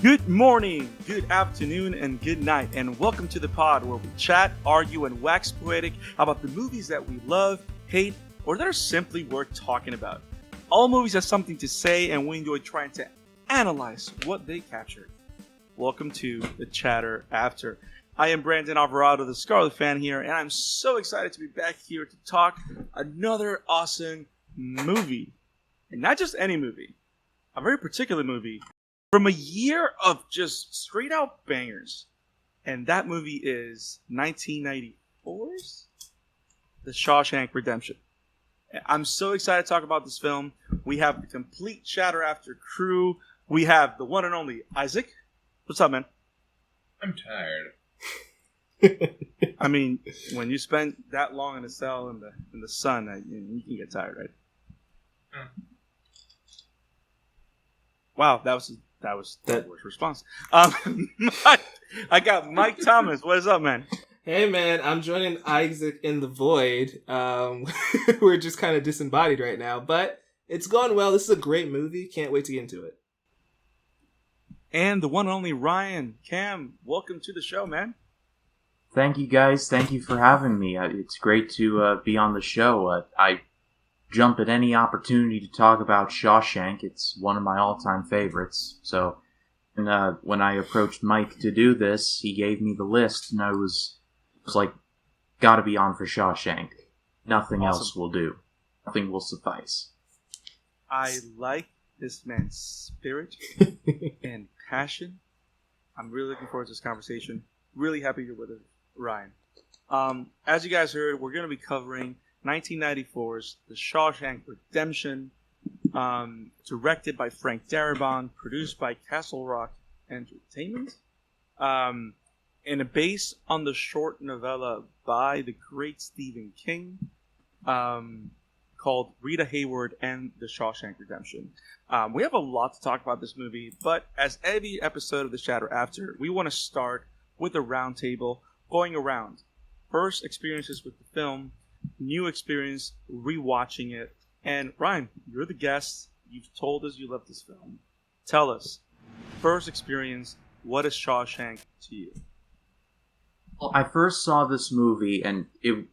Good morning, good afternoon, and good night, and welcome to the pod where we chat, argue, and wax poetic about the movies that we love, hate, or that are simply worth talking about. All movies have something to say, and we enjoy trying to analyze what they captured. Welcome to the Chatter After. I am Brandon Alvarado, the Scarlet fan here, and I'm so excited to be back here to talk another awesome movie. And not just any movie, a very particular movie from a year of just straight out bangers. And that movie is 1994's The Shawshank Redemption. I'm so excited to talk about this film. We have the complete Chatter After crew. We have the one and only Isak. What's up, man? I'm tired. I mean, when you spend that long in a cell in the sun, you can get tired, right? Wow, that was the worst response. I got Mike Thomas. What is up, man? Hey, man, I'm joining Isak in the void. We're just kind of disembodied right now, but it's going well. This is a great movie. Can't wait to get into it. And the one and only Ryan. Cam, welcome to the show, man. Thank you, guys. Thank you for having me. It's great to be on the show. I jump at any opportunity to talk about Shawshank. It's one of my all-time favorites. So, when I approached Mike to do this, he gave me the list, and I was like, gotta be on for Shawshank. Nothing else will do. Nothing will suffice. I like this man's spirit and passion. I'm really looking forward to this conversation. Really happy you're with us, Ryan. As you guys heard, we're going to be covering 1994's The Shawshank Redemption, directed by Frank Darabont, produced by Castle Rock Entertainment, and based on the short novella by the great Stephen King, called Rita Hayworth and The Shawshank Redemption. We have a lot to talk about this movie, but as every episode of The Chatter After, we want to start with a roundtable going around. First experiences with the film, new experience rewatching it. And Ryan, you're the guest. You've told us you love this film. Tell us, first experience, what is Shawshank to you? Well, I first saw this movie, and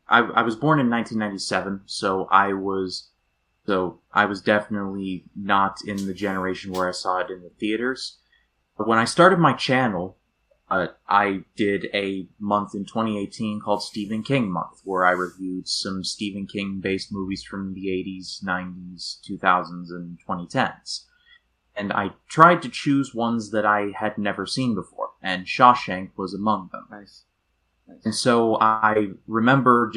I was born in 1997, so I was definitely not in the generation where I saw it in the theaters. But when I started my channel, I did a month in 2018 called Stephen King Month, where I reviewed some Stephen King-based movies from the 80s, 90s, 2000s, and 2010s. And I tried to choose ones that I had never seen before, and Shawshank was among them. Nice. And so I remember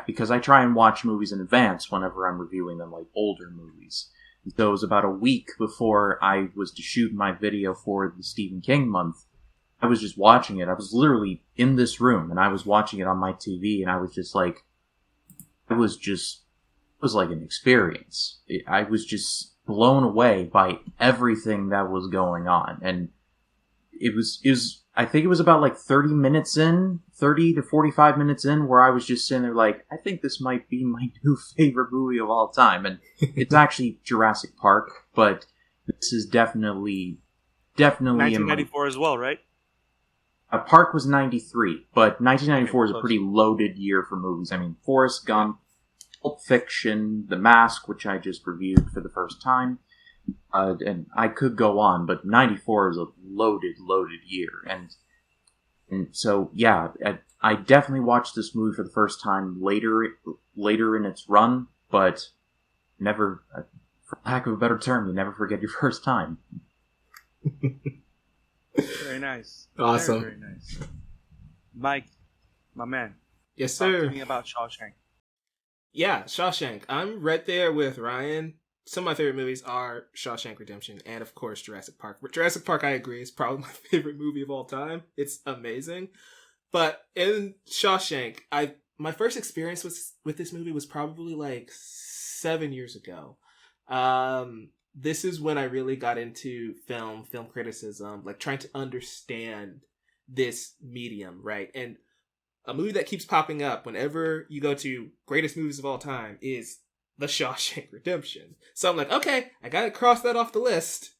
because I try and watch movies in advance whenever I'm reviewing them, like older movies. So it was about a week before I was to shoot my video for the Stephen King month. I was just watching it. I was literally in this room, and I was watching it on my TV, and I was just like, it was like an experience. I was just blown away by everything that was going on. And I think it was about like 30 to 45 minutes in, where I was just sitting there like, I think this might be my new favorite movie of all time. And it's actually Jurassic Park, but this is definitely 1994 as well, right? Park was 93, but 1994 is a pretty loaded year for movies. I mean, Forrest Gump, Pulp Fiction, The Mask, which I just reviewed for the first time. And I could go on, but 94 is a loaded year. And so, yeah, I definitely watched this movie for the first time later in its run, but never, for lack of a better term, you never forget your first time. Very nice. Awesome. Very, very nice. Mike, my man. Yes, sir. Talk to me about Shawshank. Yeah, Shawshank. I'm right there with Ryan. Some of my favorite movies are Shawshank Redemption and, of course, Jurassic Park. But Jurassic Park, I agree, is probably my favorite movie of all time. It's amazing. But in Shawshank, my first experience with this movie was probably like 7 years ago. This is when I really got into film criticism, like trying to understand this medium, right? And a movie that keeps popping up whenever you go to greatest movies of all time is The Shawshank Redemption. So I'm like, okay, I gotta cross that off the list.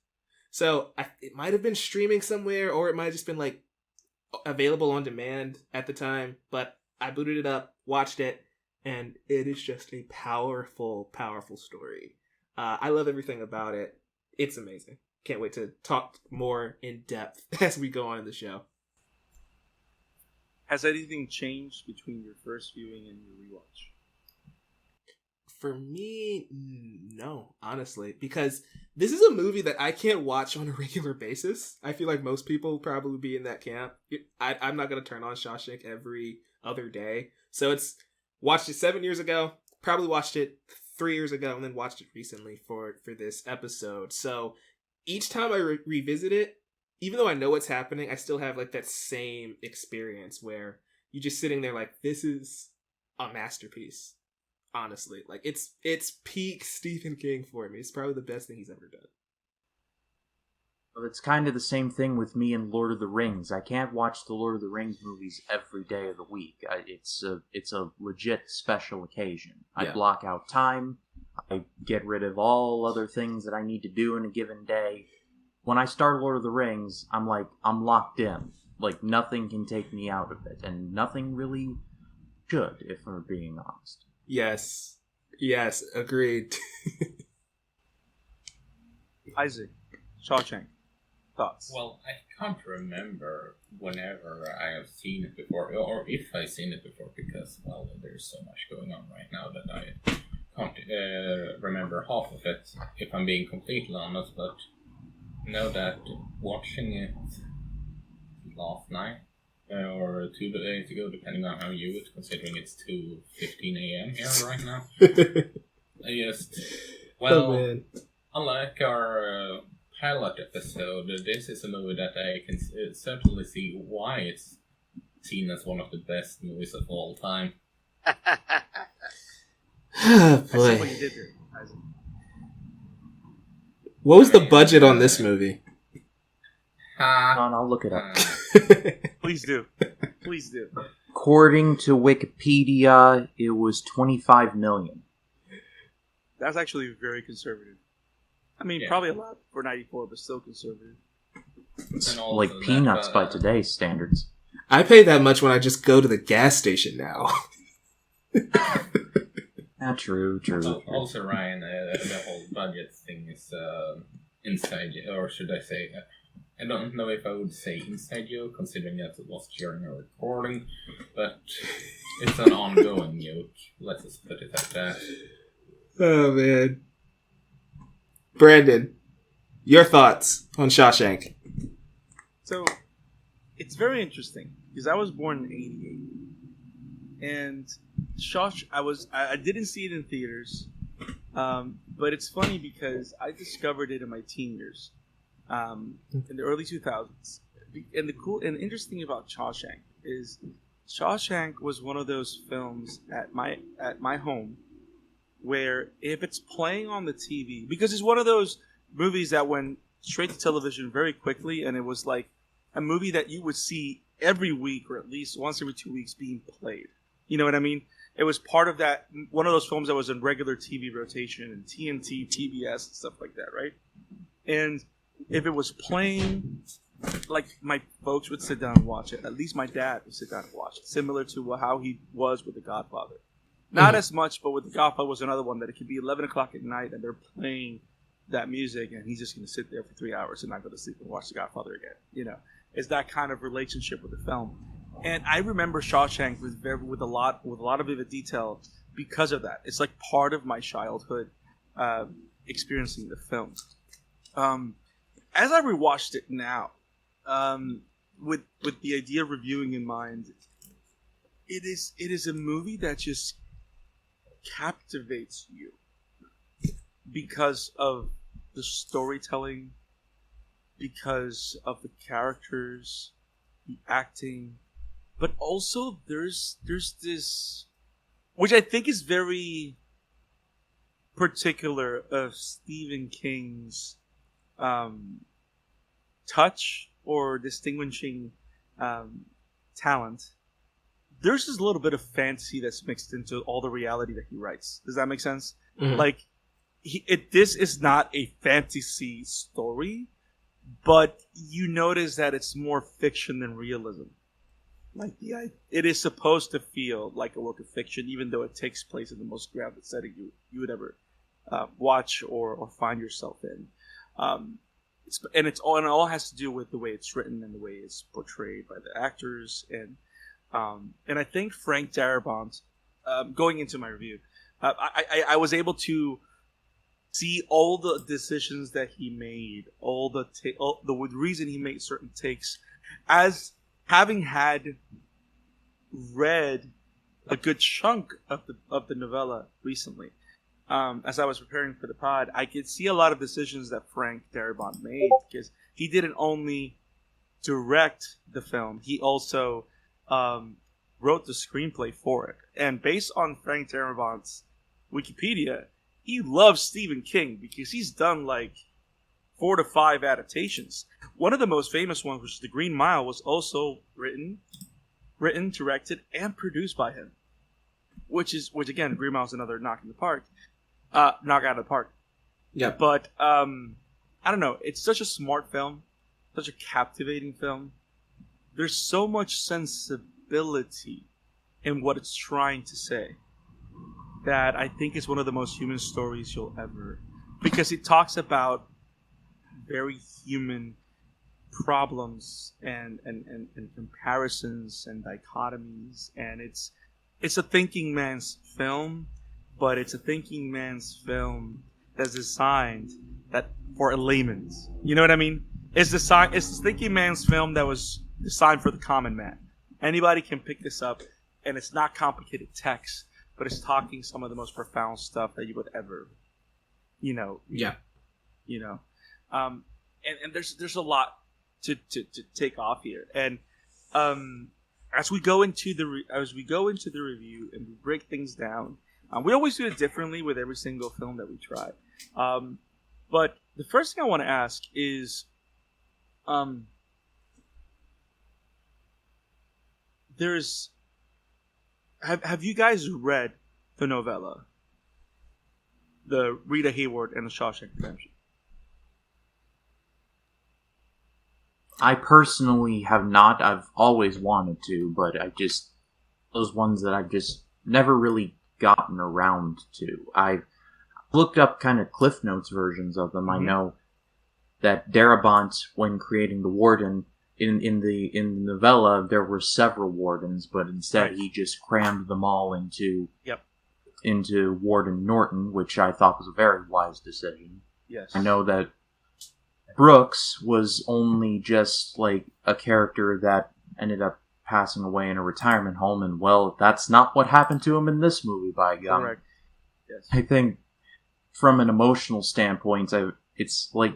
So it might have been streaming somewhere, or it might have just been like available on demand at the time. But I booted it up, watched it, and it is just a powerful, powerful story. I love everything about it. It's amazing. Can't wait to talk more in depth as we go on in the show. Has anything changed between your first viewing and your rewatch? For me, no, honestly, because this is a movie that I can't watch on a regular basis. I feel like most people probably be in that camp. I'm not going to turn on Shawshank every other day. So it's watched it 7 years ago, probably watched it 3 years ago, and then watched it recently for this episode. So each time I revisit it, even though I know what's happening, I still have like that same experience where you're just sitting there like, this is a masterpiece. Honestly, like it's peak Stephen King for me. It's probably the best thing he's ever done. Well, it's kind of the same thing with me and Lord of the Rings. I can't watch the Lord of the Rings movies every day of the week. It's a legit special occasion. I block out time. I get rid of all other things that I need to do in a given day. When I start Lord of the Rings, I'm locked in. Like, nothing can take me out of it, and nothing really should, if we're being honest. Yes, agreed. Isaac, Shawshank, thoughts? Well, I can't remember whenever I have seen it before, or if I've seen it before, because, well, there's so much going on right now that I can't remember half of it, if I'm being completely honest, but know that watching it last night, or 2 days ago, depending on how you do it, considering it's 2:15 a.m. here right now. Unlike our pilot episode, this is a movie that I can certainly see why it's seen as one of the best movies of all time. Oh, I see boy. what you did there, Isaac. What was the budget on this movie? I'll look it up. Please do. Please do. According to Wikipedia, it was $25 million. That's actually very conservative. I mean, probably a lot for 94, but still conservative. Like peanuts by today's standards. I pay that much when I just go to the gas station now. True. Also, Ryan, the whole budget thing is inside, or should I say, I don't know if I would say inside joke, considering that it was during a recording, but it's an ongoing joke. Let's just put it at that. Oh, man. Brandon, your thoughts on Shawshank? So, it's very interesting, because I was born in 88, and I didn't see it in theaters, but it's funny because I discovered it in my teen years. In the early 2000s, and the cool and interesting about Shawshank is Shawshank was one of those films at my home where if it's playing on the TV, because it's one of those movies that went straight to television very quickly, and it was like a movie that you would see every week or at least once every 2 weeks being played. You know what I mean? It was part of that, one of those films that was in regular TV rotation and TNT, PBS, and stuff like that, right? And if it was playing, like, my folks would sit down and watch it. At least my dad would sit down and watch it. Similar to how he was with The Godfather. Not as much, but with The Godfather was another one that it could be 11 o'clock at night and they're playing that music and he's just going to sit there for 3 hours and not go to sleep and watch The Godfather again. You know, it's that kind of relationship with the film. And I remember Shawshank with a lot of vivid detail because of that. It's like part of my childhood experiencing the film. As I rewatched it now, with the idea of reviewing in mind, it is a movie that just captivates you because of the storytelling, because of the characters, the acting, but also there's this, which I think is very particular of Stephen King's touch or distinguishing talent. There's just a little bit of fantasy that's mixed into all the reality that he writes. Does that make sense? Mm-hmm. Like, this is not a fantasy story, but you notice that it's more fiction than realism. Like it is supposed to feel like a work of fiction, even though it takes place in the most grounded setting you would ever watch or find yourself in. And it all has to do with the way it's written and the way it's portrayed by the actors, and I think Frank Darabont, going into my review, I was able to see all the decisions that he made, all the reason he made certain takes, as having had read a good chunk of the novella recently. As I was preparing for the pod, I could see a lot of decisions that Frank Darabont made, because he didn't only direct the film, he also wrote the screenplay for it. And based on Frank Darabont's Wikipedia, he loves Stephen King because he's done like 4 to 5 adaptations. One of the most famous ones, which is The Green Mile, was also written, directed, and produced by him. Which again, Green Mile is another knock out of the park. Yeah. But I don't know. It's such a smart film, such a captivating film. There's so much sensibility in what it's trying to say that I think is one of the most human stories you'll ever. Because it talks about very human problems and comparisons and dichotomies, and it's a thinking man's film, but it's a thinking man's film that's designed for a layman's. You know what I mean? It's this thinking man's film that was designed for the common man. Anybody can pick this up, and it's not complicated text, but it's talking some of the most profound stuff that you would ever, Yeah. And there's a lot to take off here, and as we go into the review and we break things down, we always do it differently with every single film that we try. But the first thing I want to ask is, have you guys read the novella, the Rita Hayworth and the Shawshank Redemption? I personally have not. I've always wanted to, but those ones that I've just never really gotten around to. I've looked up kind of Cliff Notes versions of them. Mm-hmm. I know that Darabont, when creating the warden, in the novella, there were several wardens, but instead he just crammed them all into Warden Norton, which I thought was a very wise decision. Yes. I know that Brooks was only just like a character that ended up passing away in a retirement home, and well, that's not what happened to him in this movie, by God. Correct. Yes. I think from an emotional standpoint, it's like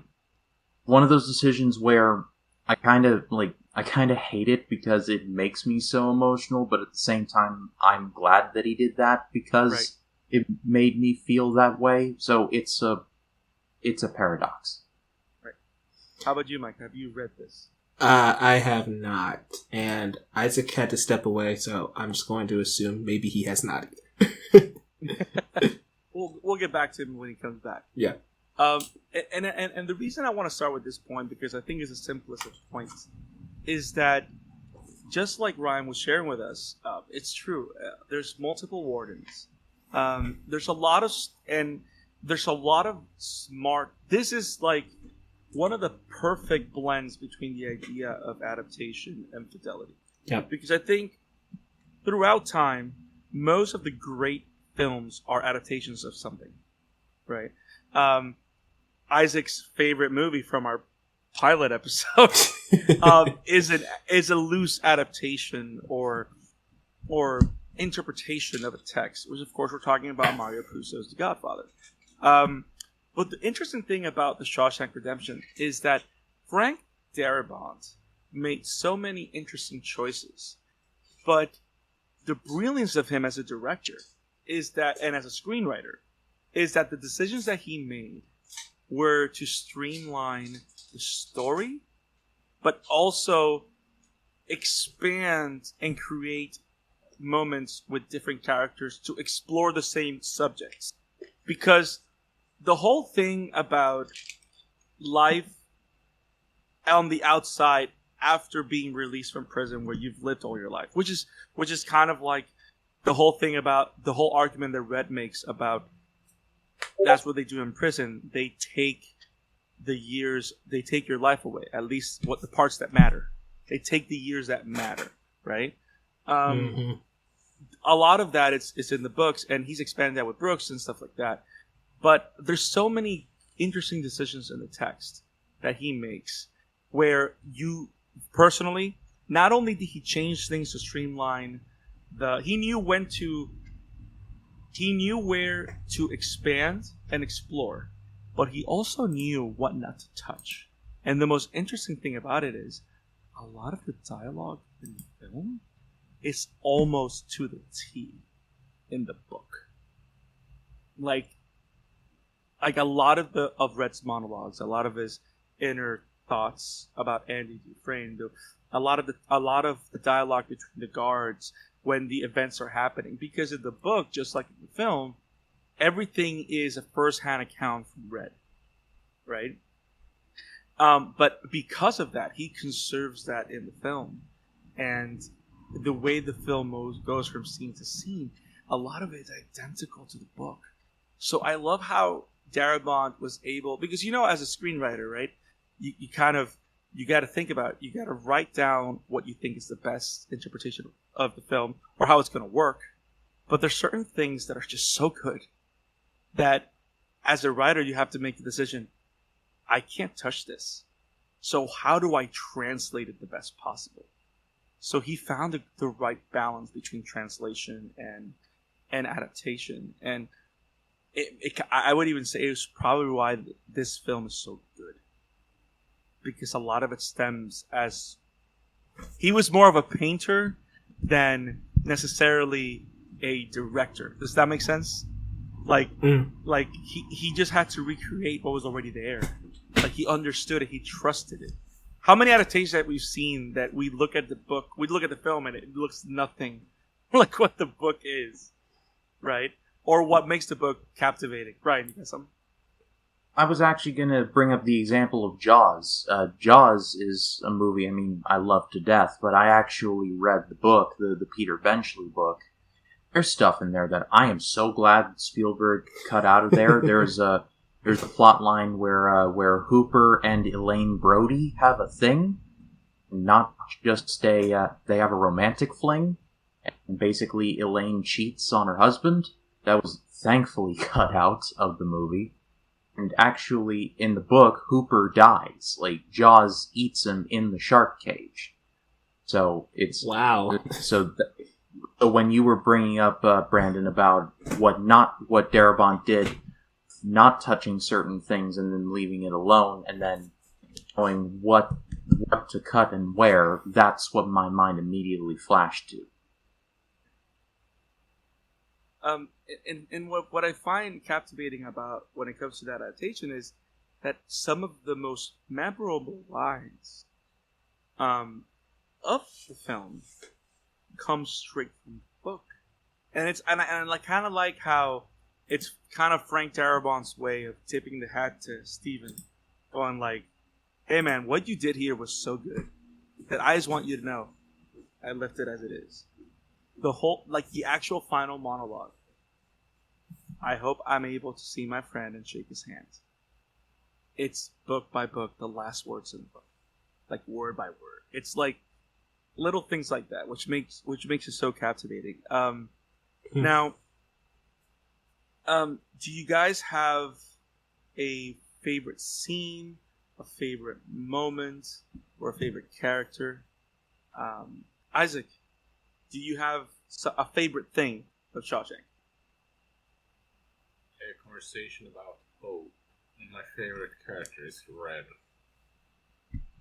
one of those decisions where I kind of hate it because it makes me so emotional, but at the same time, I'm glad that he did that because it made me feel that way. So it's a paradox. Right. How about you, Mike? Have you read this? I have not, and Isak had to step away, so I'm just going to assume maybe he has not either. We'll get back to him when he comes back. Yeah. And the reason I want to start with this point, because I think it's the simplest of points, is that just like Ryan was sharing with us, it's true. There's multiple wardens. There's a lot of smart. This is like one of the perfect blends between the idea of adaptation and fidelity. Yeah. Because I think throughout time, most of the great films are adaptations of something, right? Isaac's favorite movie from our pilot episode is a loose adaptation or interpretation of a text, which of course we're talking about Mario Puzo's The Godfather. But the interesting thing about the Shawshank Redemption is that Frank Darabont made so many interesting choices, but the brilliance of him as a director is that, and as a screenwriter, is that the decisions that he made were to streamline the story, but also expand and create moments with different characters to explore the same subjects. Because the whole thing about life on the outside after being released from prison where you've lived all your life, which is kind of like the whole thing about the whole argument that Red makes about that's what they do in prison. They take your life away, at least what the parts that matter. They take the years that matter, right? A lot of that is in the books, and he's expanded that with Brooks and stuff like that. But there's so many interesting decisions in the text that he makes where you personally, not only did he change things to streamline he knew where to expand and explore, but he also knew what not to touch. And the most interesting thing about it is a lot of the dialogue in the film is almost to the T in the book. Like a lot of Red's monologues, a lot of his inner thoughts about Andy Dufresne, a lot of the dialogue between the guards when the events are happening. Because in the book, just like in the film, everything is a first-hand account from Red, right? But because of that, he conserves that in the film, and the way the film goes from scene to scene, a lot of it is identical to the book. So I love how Darabont was able, because as a screenwriter, right, you got to think about, you got to write down what you think is the best interpretation of the film or how it's going to work. But there's certain things that are just so good that as a writer, you have to make the decision, I can't touch this. So how do I translate it the best possible? So he found the right balance between translation and adaptation. And I would even say it was probably why this film is so good. Because a lot of it stems as he was more of a painter than necessarily a director. Does that make sense? Like he just had to recreate what was already there. Like he understood it, he trusted it. How many adaptations that we've seen that we look at the book, we look at the film and it looks nothing like what the book is, right? Or what makes the book captivating. Brian, you got something? I was actually going to bring up the example of Jaws. Jaws is a movie, I love to death, but I actually read the book, the Peter Benchley book. There's stuff in there that I am so glad Spielberg cut out of there. There's a plot line where Hooper and Elaine Brody have a thing, not just they have a romantic fling, and basically Elaine cheats on her husband. That was thankfully cut out of the movie. And actually, in the book, Hooper dies. Like, Jaws eats him in the shark cage. So, it's... Wow. So when you were bringing up, Brandon, about what Darabont did, not touching certain things and then leaving it alone, and then knowing what to cut and where, that's what my mind immediately flashed to. And what I find captivating about when it comes to that adaptation is that some of the most memorable lines of the film come straight from the book, and I kind of like how it's kind of Frank Darabont's way of tipping the hat to Steven, going like, "Hey man, what you did here was so good that I just want you to know I left it as it is." The whole, like the actual final monologue. I hope I'm able to see my friend and shake his hand. It's book by book, the last words in the book, like word by word. It's like little things like that, which makes it so captivating. Now, do you guys have a favorite scene, a favorite moment, or a favorite character? Isak, do you have a favorite thing of Shawshank? A conversation about hope, and my favorite character is Red.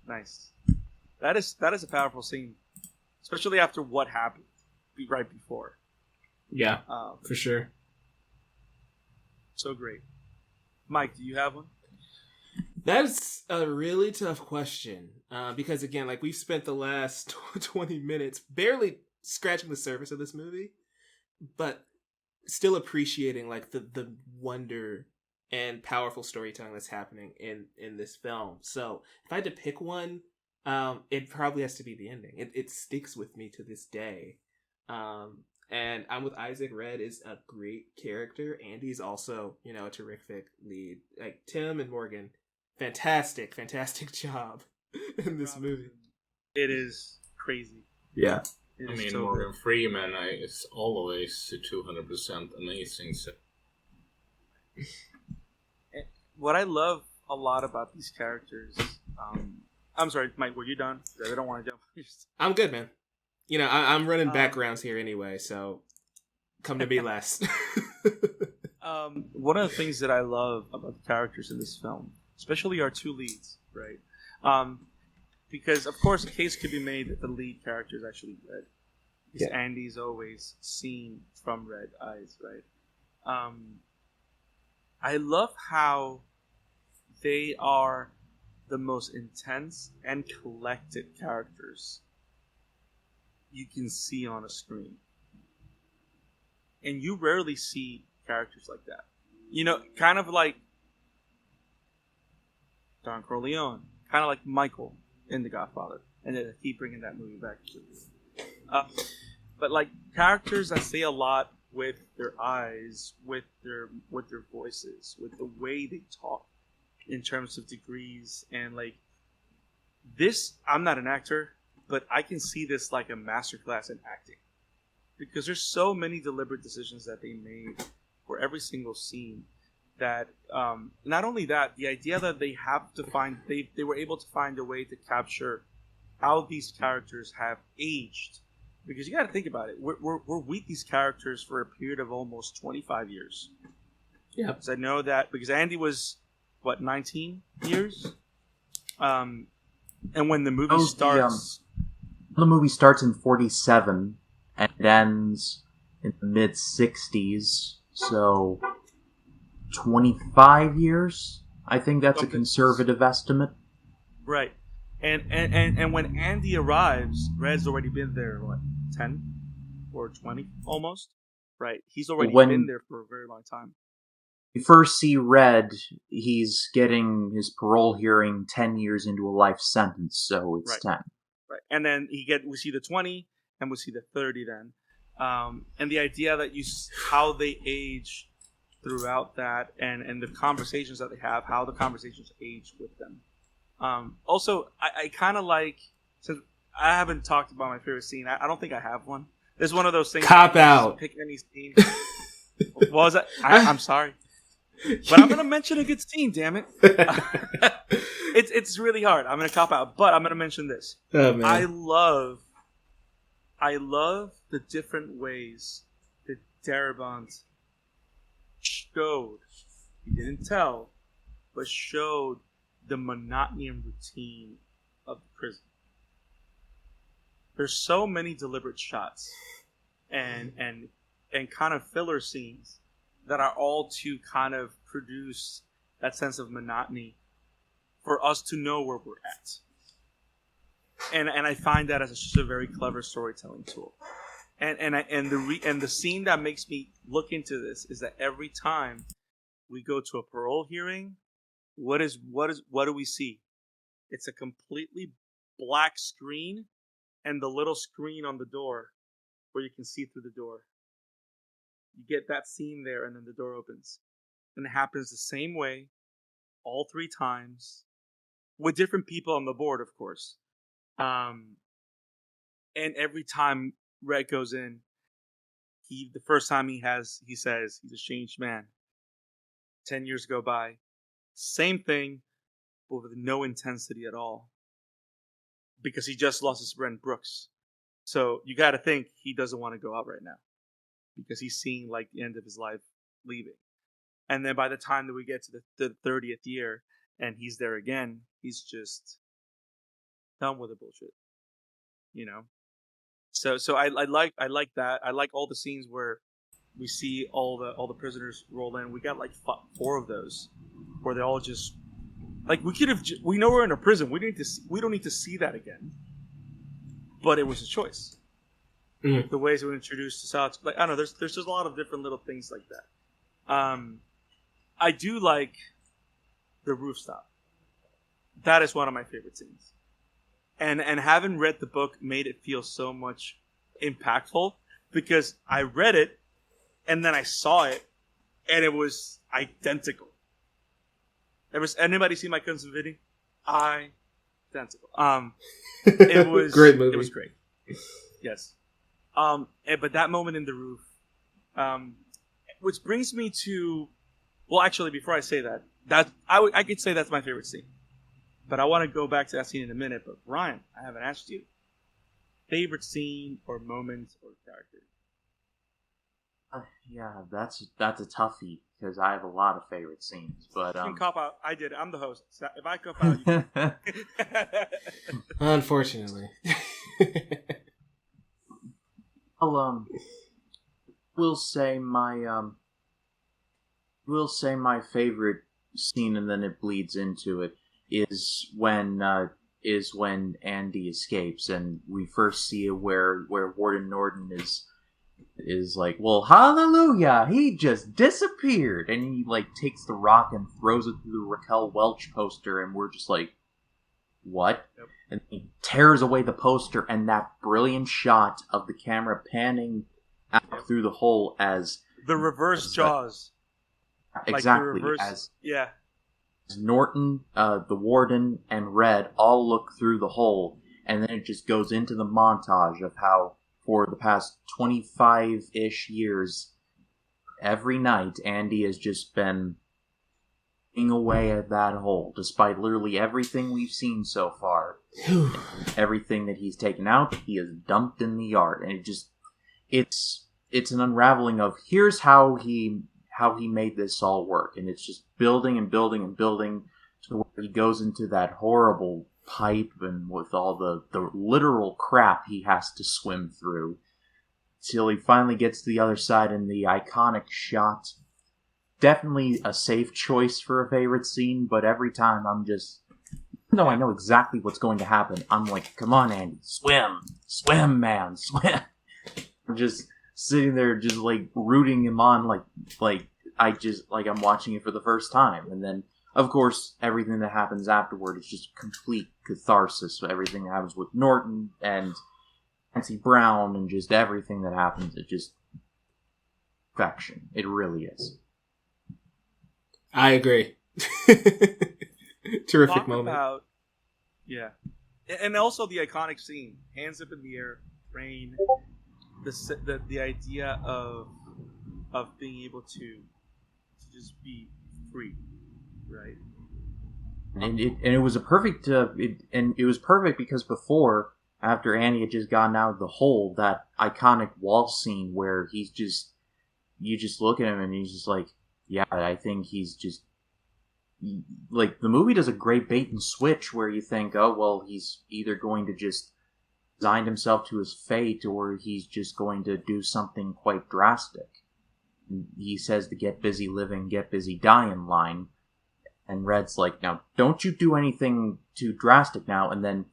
Nice. That is a powerful scene, especially after what happened right before. Yeah, for sure. So great. Mike, do you have one? That's a really tough question because, again, like we've spent the last 20 minutes barely scratching the surface of this movie, but still appreciating like the wonder and powerful storytelling that's happening in this film. So if I had to pick one, it probably has to be the ending. It sticks with me to this day. And I'm with Isak. Red is a great character. Andy's also, a terrific lead. Like Tim and Morgan, fantastic job in this movie. It is crazy. Yeah. Morgan Freeman is always 200% amazing. So. What I love a lot about these characters, I'm sorry, Mike, were you done? I don't want to jump. I'm good, man. I'm running backgrounds here anyway, so come to me last. One of the things that I love about the characters in this film, especially our two leads, right? Because, of course, a case could be made that the lead character is actually Red. Because Andy's always seen from Red eyes, right? I love how they are the most intense and collected characters you can see on a screen. And you rarely see characters like that. Kind of like Don Corleone, kind of like Michael in The Godfather. And I keep bringing that movie back. But like characters that say a lot with their eyes, with their voices, with the way they talk in terms of degrees. And like this, I'm not an actor, but I can see this like a masterclass in acting. Because there's so many deliberate decisions that they made for every single scene that not only that, the idea that they have to find they were able to find a way to capture how these characters have aged. Because you got to think about it, we're with these characters for a period of almost 25 years. Yeah, because I know that because Andy was 19 years, and when the movie starts, the movie starts in 47 and it ends in the mid 60s, so 25 years. I think that's a conservative estimate. Right. And when Andy arrives, Red's already been there, 10 or 20 almost? Right. He's already been there for a very long time. You first see Red, he's getting his parole hearing 10 years into a life sentence, so it's 10. Right. And then we see the 20, and we see the 30 then. And the idea that how they age throughout that, and the conversations that they have, how the conversations age with them. Also, I kind of like, since I haven't talked about my favorite scene, I don't think I have one. It's one of those things. Cop out. Pick any scene. What was that? I'm sorry. But I'm going to mention a good scene, damn it. It's really hard. I'm going to cop out, but I'm going to mention this. Oh, man. I love the different ways that Darabont showed, he didn't tell, but showed the monotony and routine of the prison. There's so many deliberate shots and kind of filler scenes that are all to kind of produce that sense of monotony for us to know where we're at. And I find that as just a very clever storytelling tool. And the scene that makes me look into this is that every time we go to a parole hearing, what do we see? It's a completely black screen and the little screen on the door where you can see through the door. You get that scene there, and then the door opens. And it happens the same way all 3 times with different people on the board, of course. And every time Red goes in, the first time he says he's a changed man. 10 years go by. Same thing, but with no intensity at all. Because he just lost his friend Brooks. So you got to think he doesn't want to go out right now. Because he's seeing like the end of his life leaving. And then by the time that we get to the 30th year and he's there again, he's just done with the bullshit. So I like that. I like all the scenes where we see all the prisoners roll in. We got like 4 of those where they all just like we know we're in a prison. We don't need to see that again. But it was a choice. Mm. The ways we were introduced to South, like I don't know, there's just a lot of different little things like that. I do like the rooftop. That is one of my favorite scenes. And having read the book made it feel so much impactful because I read it and then I saw it and it was identical. Anybody see my cousin video? Identical. It was great movie. It was great. Yes. But that moment in the roof, which brings me to, well, actually, before I say that I could say that's my favorite scene. But I want to go back to that scene in a minute. But Ryan, I haven't asked you. Favorite scene or moment or character? Yeah, that's a toughie because I have a lot of favorite scenes. But you can cop out. I did. I'm the host. So if I cop out, you can. Unfortunately. I'll we'll say my favorite scene, and then it bleeds into it, is when Andy escapes, and we first see where Warden Norton is like, well, hallelujah, he just disappeared, and he like takes the rock and throws it through the Raquel Welch poster, and we're just like, what? Yep. And he tears away the poster, and that brilliant shot of the camera panning out through the hole as the reverse Jaws. Exactly. Like as Norton, the Warden, and Red all look through the hole, and then it just goes into the montage of how, for the past 25-ish years, every night, Andy has just been eating away at that hole, despite literally everything we've seen so far. Everything that he's taken out, he has dumped in the yard, and it's an unraveling of here's how he made this all work, and it's just building and building and building to where he goes into that horrible pipe and with all the literal crap he has to swim through till he finally gets to the other side in the iconic shot. Definitely a safe choice for a favorite scene, but every time I'm just, even though I know exactly what's going to happen, I'm like, come on, Andy, swim, man, swim. I'm just sitting there just like rooting him on like I'm watching it for the first time. And then of course everything that happens afterward is just complete catharsis. So everything that happens with Norton and Nancy Brown and just everything that happens, it just perfection. It really is. I agree. Terrific moment. And also the iconic scene, hands up in the air, rain. The idea of being able to just be free, right? And it was a perfect it was perfect because before, after Annie had just gotten out of the hole, that iconic wall scene where you just look at him and he's just like, yeah, I think he's just like, the movie does a great bait and switch where you think, oh well, he's either going to just resign himself to his fate, or he's just going to do something quite drastic. He says the get busy living, get busy dying line, and Red's like, now don't you do anything too drastic now. And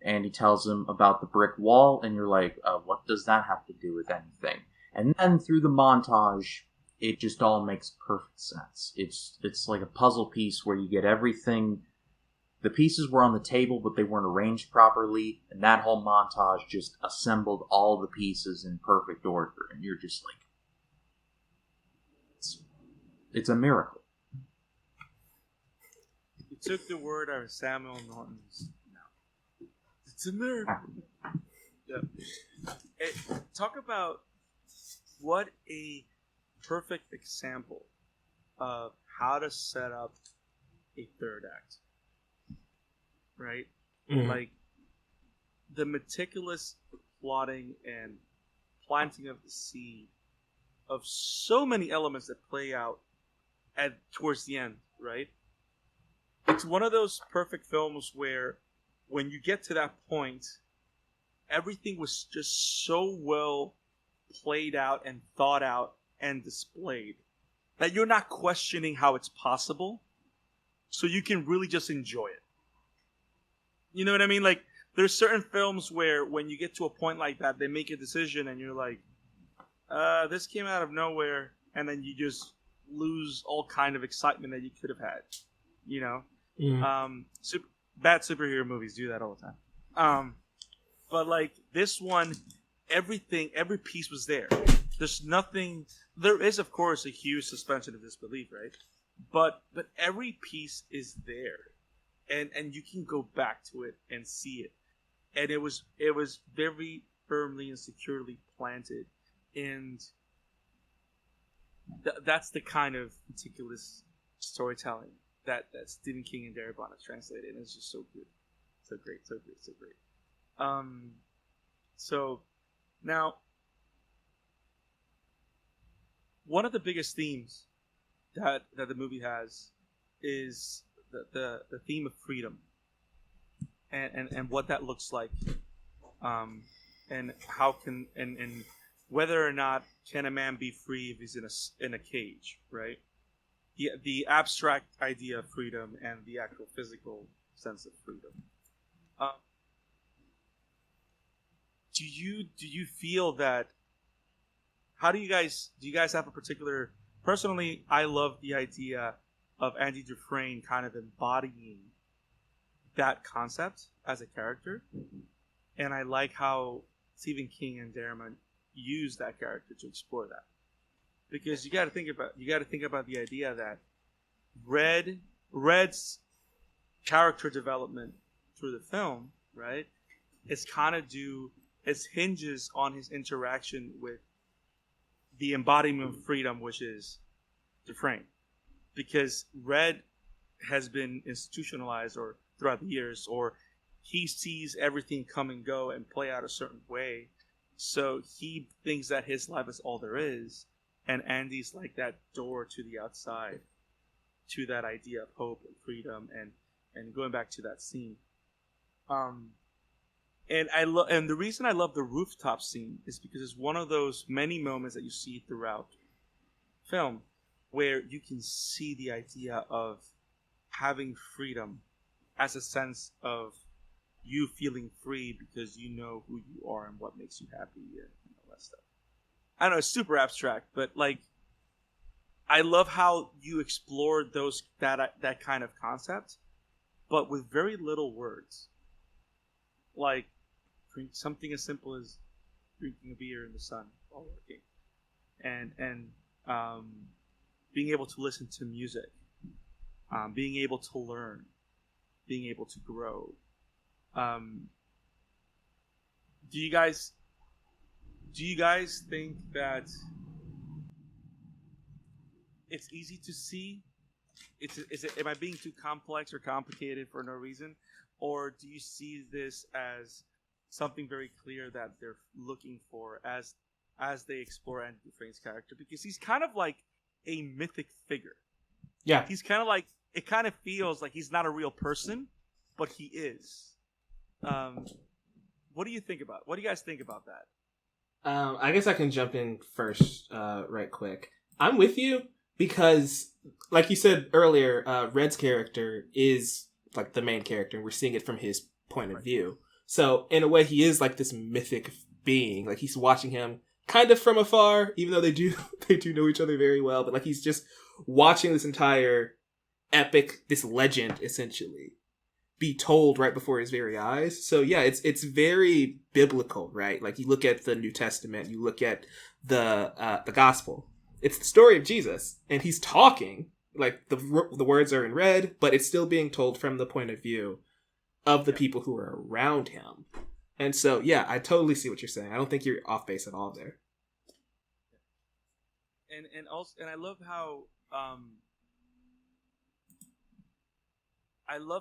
Andy tells him about the brick wall, and you're like, what does that have to do with anything? And then through the montage, it just all makes perfect sense. It's like a puzzle piece where you get everything. The pieces were on the table, but they weren't arranged properly, and that whole montage just assembled all the pieces in perfect order, and you're just like, it's a miracle. You took the word out of Samuel Norton's mouth. It's a miracle. Yeah. Talk about what a perfect example of how to set up a third act. Right? Mm-hmm. Like, the meticulous plotting and planting of the seed of so many elements that play out towards the end, right? It's one of those perfect films where when you get to that point, everything was just so well played out and thought out and displayed that you're not questioning how it's possible, so you can really just enjoy it. You know what I mean? Like, there's certain films where when you get to a point like that, they make a decision and you're like, this came out of nowhere, and then you just lose all kind of excitement that you could have had. You know, Mm. bad superhero movies do that all the time. But like this one, every piece was there. There's nothing. There is, of course, a huge suspension of disbelief, right? But every piece is there, and you can go back to it and see it, and it was very firmly and securely planted, and that's the kind of meticulous storytelling that Stephen King and Darabont have translated, and it's just so good, so great, so great, so great. So now, one of the biggest themes that the movie has is the theme of freedom, and what that looks like, and how can and whether or not can a man be free if he's in a cage, right? The abstract idea of freedom and the actual physical sense of freedom. Do you feel that? How do you guys have a particular? Personally, I love the idea of Andy Dufresne kind of embodying that concept as a character, and I like how Stephen King and Darabont use that character to explore that, because you got to think about the idea that Red's character development through the film, right? It hinges on his interaction with the embodiment of freedom, which is Dufresne, because Red has been institutionalized or throughout the years, or he sees everything come and go and play out a certain way, so he thinks that his life is all there is, and Andy's like that door to the outside, to that idea of hope and freedom, and going back to that scene. And the reason I love the rooftop scene is because it's one of those many moments that you see throughout film where you can see the idea of having freedom as a sense of you feeling free because you know who you are and what makes you happy and all that stuff. I don't know, it's super abstract, but like I love how you explored that kind of concept, but with very little words. Like something as simple as drinking a beer in the sun while working, and being able to listen to music, being able to learn, being able to grow. Do you guys think that it's easy to see? Am I being too complex or complicated for no reason, or do you see this as something very clear that they're looking for as they explore Andy Dufresne's character? Because he's kind of like a mythic figure. Yeah, he's kind of like, it kind of feels like he's not a real person, but he is. What do you guys think about that? I guess I can jump in first, right quick. I'm with you because, like you said earlier, Red's character is like the main character, and we're seeing it from his point of view. So in a way, he is like this mythic being. Like he's watching him kind of from afar, even though they do know each other very well. But like he's just watching this entire epic, this legend essentially, be told right before his very eyes. So yeah, it's very biblical, right? Like you look at the New Testament, you look at the gospel. It's the story of Jesus, and he's talking. Like the words are in red, but it's still being told from the point of view of the people who are around him. And so, yeah, I totally see what you're saying. I don't think you're off base at all there. And also, and I love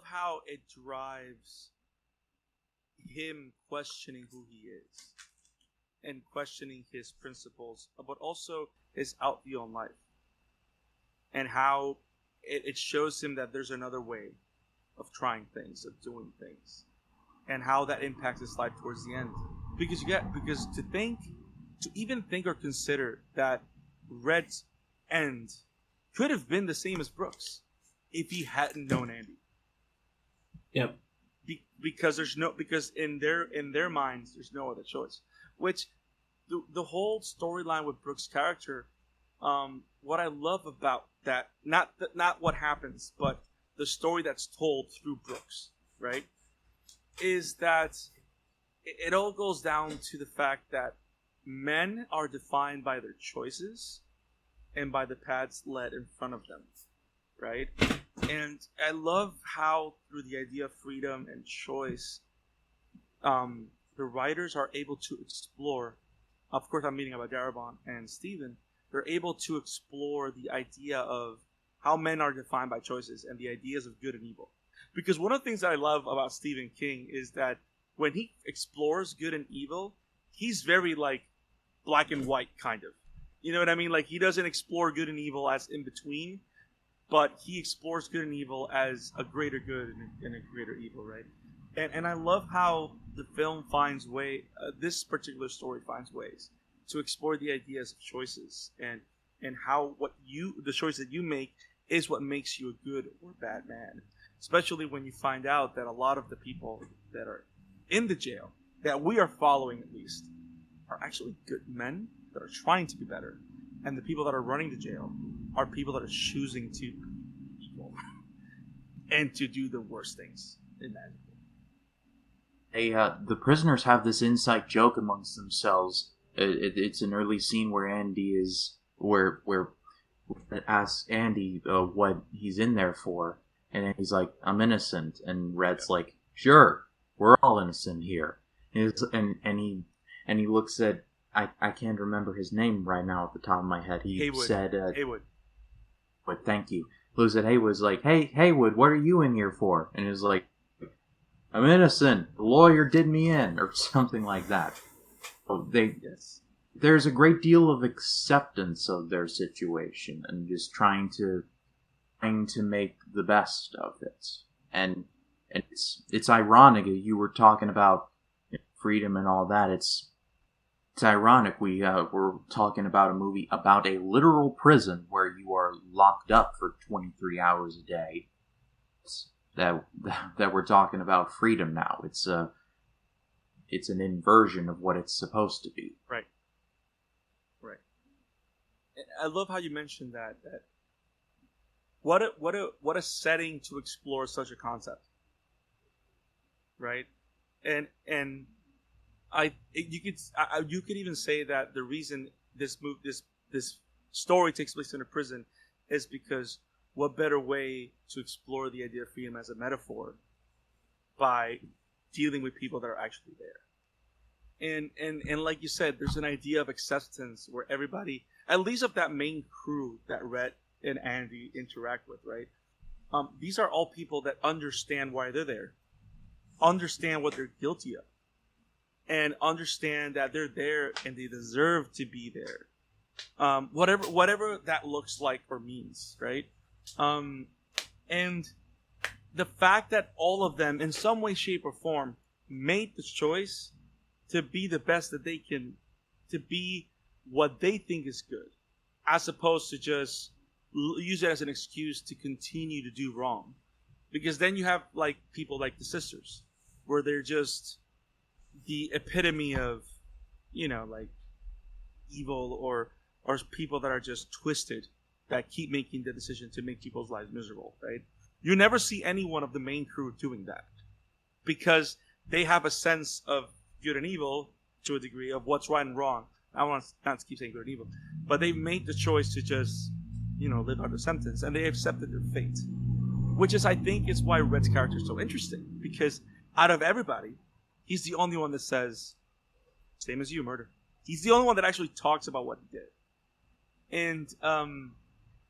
how it drives him questioning who he is and questioning his principles, but also his outview on life, and how it shows him that there's another way of trying things, of doing things, and how that impacts his life towards the end. Because to even think or consider that Red's end could have been the same as Brooks if he hadn't known Andy. Yep. Because in their minds there's no other choice. Which the whole storyline with Brooks' character what I love about that, not what happens, but the story that's told through Brooks, right, is that it all goes down to the fact that men are defined by their choices and by the paths led in front of them, right? And I love how through the idea of freedom and choice, the writers are able to explore. Of course, I'm meaning about Darabont and Stephen. They're able to explore the idea of how men are defined by choices and the ideas of good and evil. Because one of the things that I love about Stephen King is that when he explores good and evil, he's very like black and white kind of. You know what I mean? Like he doesn't explore good and evil as in between, but he explores good and evil as a greater good and a greater evil, right? And I love how the film finds this particular story finds ways to explore the ideas of choices and how the choice that you make is what makes you a good or bad man. Especially when you find out that a lot of the people that are in the jail, that we are following at least, are actually good men that are trying to be better. And the people that are running the jail are people that are choosing to be evil and to do the worst things imaginable. The prisoners have this inside joke amongst themselves. It's an early scene where Andy asks Andy what he's in there for, and then he's like, "I'm innocent," and Red's like, "Sure, we're all innocent here." And he looks at I can't remember his name right now at the top of my head. He Haywood. said Haywood. But thank you. Looks at Haywood's like, "Hey Haywood, what are you in here for?" And he's like, "I'm innocent. The lawyer did me in," or something like that. There's a great deal of acceptance of their situation and just trying to make the best of it. And it's ironic. You were talking about freedom and all that. It's ironic. We're talking about a movie about a literal prison where you are locked up for 23 hours a day. That we're talking about freedom now. It's an inversion of what it's supposed to be. Right. I love how you mentioned that what a setting to explore such a concept. Right? And you could even say that the reason this story takes place in a prison is because what better way to explore the idea of freedom as a metaphor by dealing with people that are actually there. And like you said, there's an idea of acceptance where everybody, at least of that main crew that Rhett and Andy interact with, right? These are all people that understand why they're there, understand what they're guilty of, and understand that they're there and they deserve to be there. Whatever that looks like or means, right? And the fact that all of them, in some way, shape, or form, made the choice to be the best that they can, to be what they think is good, as opposed to just use it as an excuse to continue to do wrong. Because then you have like people like the sisters, where they're just the epitome of, like evil or people that are just twisted, that keep making the decision to make people's lives miserable, right? You never see any one of the main crew doing that because they have a sense of good and evil to a degree of what's right and wrong. I want not to keep saying good and evil, but they made the choice to just, live out their sentence, and they accepted their fate, which is, I think, is why Red's character is so interesting, because out of everybody, he's the only one that says, same as you, murder. He's the only one that actually talks about what he did. And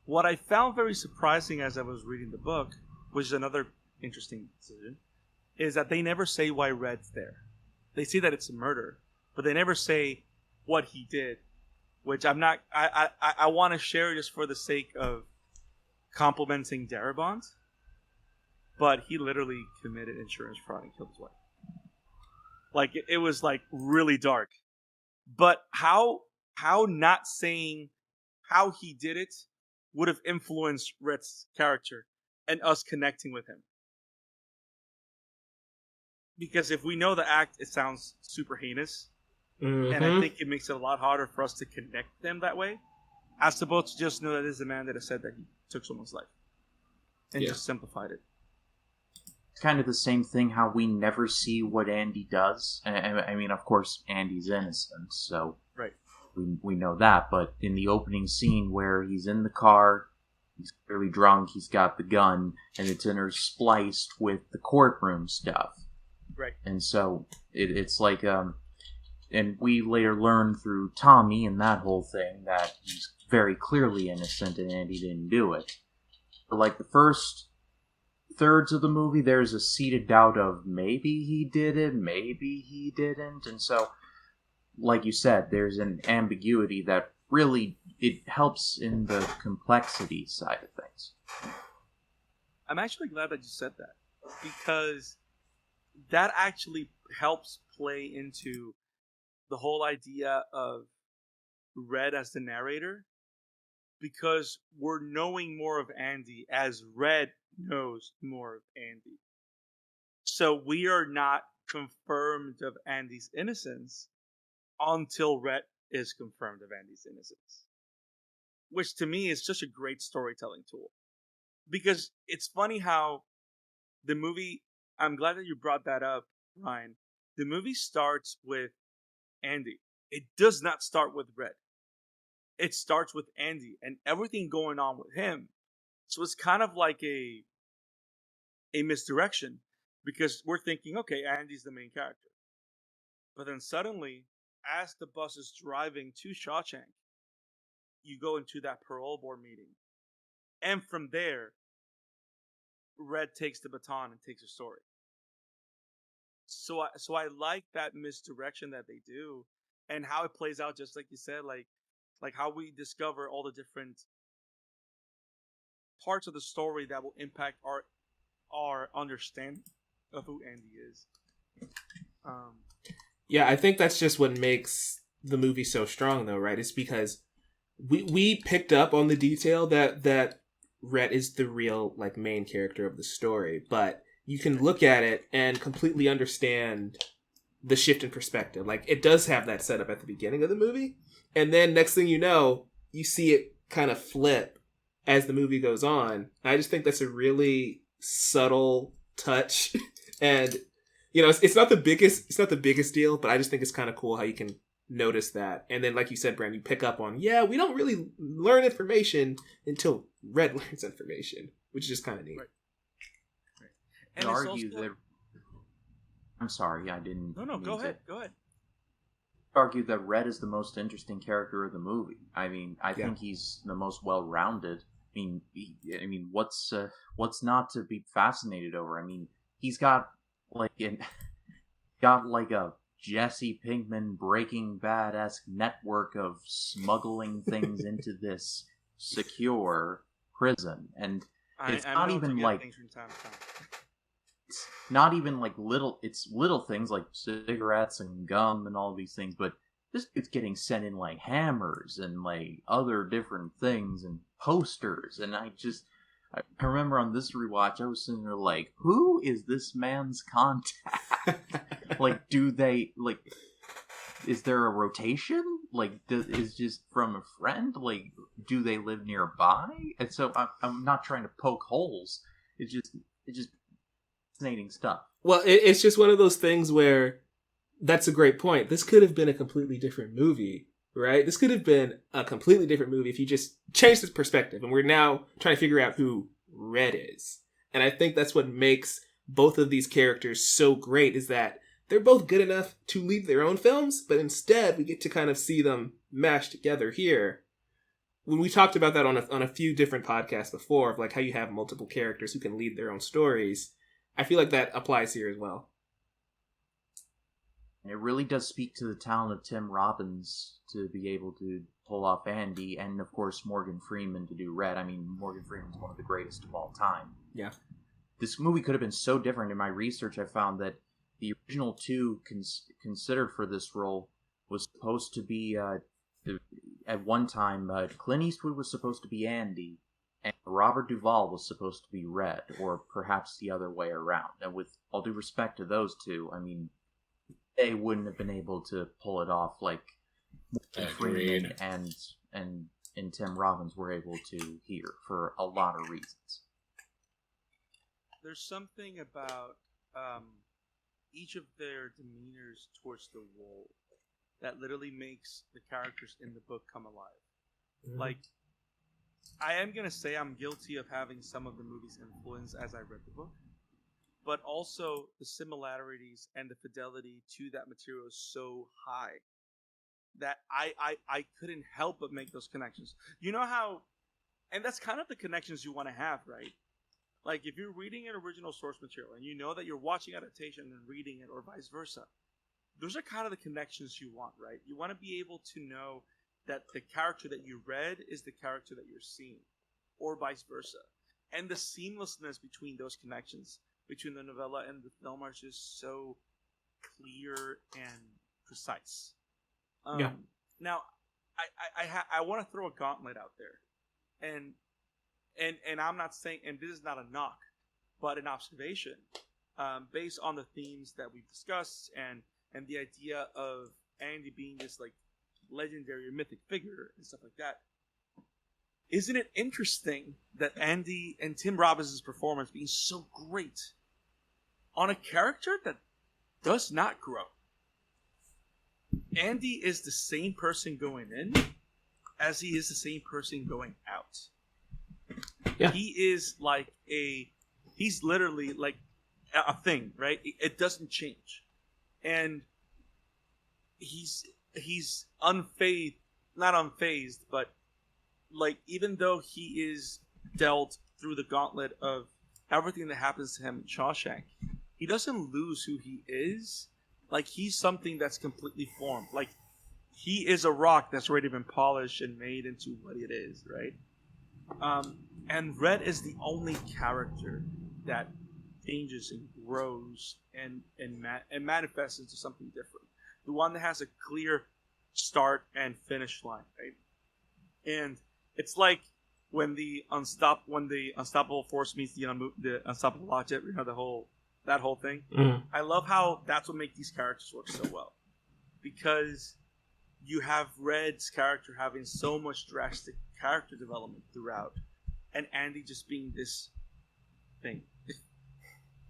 what I found very surprising as I was reading the book, which is another interesting decision, is that they never say why Red's there. They say that it's a murder, but they never say what he did, which I want to share just for the sake of complimenting Darabont, but he literally committed insurance fraud and killed his wife. Like, it was like really dark. But how not saying how he did it would have influenced Rhett's character and us connecting with him. Because if we know the act, it sounds super heinous. Mm-hmm. And I think it makes it a lot harder for us to connect them that way. as opposed to just know that is the man that has said that he took someone's life and just simplified it. It's kind of the same thing how we never see what Andy does. I mean, of course, Andy's innocent, so right. we know that. But in the opening scene where he's in the car, he's clearly drunk, he's got the gun, and it's interspliced with the courtroom stuff. Right. And so it's like, and we later learn through Tommy and that whole thing that he's very clearly innocent and Andy didn't do it. But like the first thirds of the movie, there's a seated doubt of maybe he did it, maybe he didn't. And so, like you said, there's an ambiguity that really, it helps in the complexity side of things. I'm actually glad that you said that, because that actually helps play into the whole idea of Red as the narrator, because we're knowing more of Andy as Red knows more of Andy. So we are not confirmed of Andy's innocence until Red is confirmed of Andy's innocence. Which to me is just a great storytelling tool. Because it's funny how the movie, I'm glad that you brought that up, Ryan. The movie starts with Andy. It does not start with Red. It starts with Andy and everything going on with him. So it's kind of like a misdirection, because we're thinking, okay, Andy's the main character. But then suddenly, as the bus is driving to Shawshank, you go into that parole board meeting. And from there, Red takes the baton and takes a story. So I like that misdirection that they do, and how it plays out, just like you said, like how we discover all the different parts of the story that will impact our understanding of who Andy is. Yeah, I think that's just what makes the movie so strong, though, right? It's because we picked up on the detail that Red is the real like main character of the story, but you can look at it and completely understand the shift in perspective. Like, it does have that setup at the beginning of the movie, and then next thing you know, you see it kind of flip as the movie goes on. I just think that's a really subtle touch, and you know, it's not the biggest deal, but I just think it's kind of cool how you can notice that. And then, like you said, Brand, you pick up on, we don't really learn information until Red learns information, which is just kind of neat. Right. And argue that. I'm sorry, I didn't. No, go ahead. Go ahead. Argue that Red is the most interesting character of the movie. I mean, I think he's the most well-rounded. I mean, what's not to be fascinated over? I mean, he's got like a Jesse Pinkman Breaking Bad-esque network of smuggling things into this secure prison, and it's not even like. It's not even like little things like cigarettes and gum and all these things, but it's getting sent in like hammers and like other different things and posters. And I remember on this rewatch, I was sitting there like, who is this man's contact? Like, is there a rotation? Like, is just from a friend? Like, do they live nearby? And so I'm not trying to poke holes. It's just fascinating stuff. Well, it's just one of those things where that's a great point. This could have been a completely different movie, right? This could have been a completely different movie if you just changed the perspective. And we're now trying to figure out who Red is. And I think that's what makes both of these characters so great, is that they're both good enough to lead their own films, but instead we get to kind of see them mashed together here. When we talked about that on a few different podcasts before, of like how you have multiple characters who can lead their own stories, I feel like that applies here as well. It really does speak to the talent of Tim Robbins to be able to pull off Andy, and of course Morgan Freeman to do Red. I mean, Morgan Freeman's one of the greatest of all time. Yeah. This movie could have been so different. In my research, I found that the original two considered for this role was supposed to be, at one time, Clint Eastwood was supposed to be Andy, and Robert Duvall was supposed to be Red, or perhaps the other way around. And with all due respect to those two, I mean, they wouldn't have been able to pull it off like Freeman and and Tim Robbins were able to here for a lot of reasons. There's something about each of their demeanors towards the world that literally makes the characters in the book come alive. Mm-hmm. Like, I am going to say I'm guilty of having some of the movie's influence as I read the book, but also the similarities and the fidelity to that material is so high that I couldn't help but make those connections. You know how, and that's kind of the connections you want to have, right? Like, if you're reading an original source material and you know that you're watching adaptation and reading it, or vice versa, those are kind of the connections you want, right? You want to be able to know that the character that you read is the character that you're seeing, or vice versa. And the seamlessness between those connections, between the novella and the film, are just so clear and precise. Yeah. Now, I want to throw a gauntlet out there, and I'm not saying, and this is not a knock, but an observation, based on the themes that we've discussed and the idea of Andy being this like legendary or mythic figure and stuff like that. Isn't it interesting that Andy and Tim Robbins' performance being so great on a character that does not grow? Andy is the same person going in as he is the same person going out. Yeah. He is like he's literally like a thing, right? It doesn't change. And he's unfazed, not unfazed, but like, even though he is dealt through the gauntlet of everything that happens to him in Shawshank, he doesn't lose who he is. Like, he's something that's completely formed. Like, he is a rock that's already been polished and made into what it is, right? And Red is the only character that changes and grows and manifests into something different. The one that has a clear start and finish line, right? And it's like when the unstoppable force meets the unstoppable object, you know, that whole thing. Mm. I love how that's what makes these characters work so well, because you have Red's character having so much drastic character development throughout, and Andy just being this thing.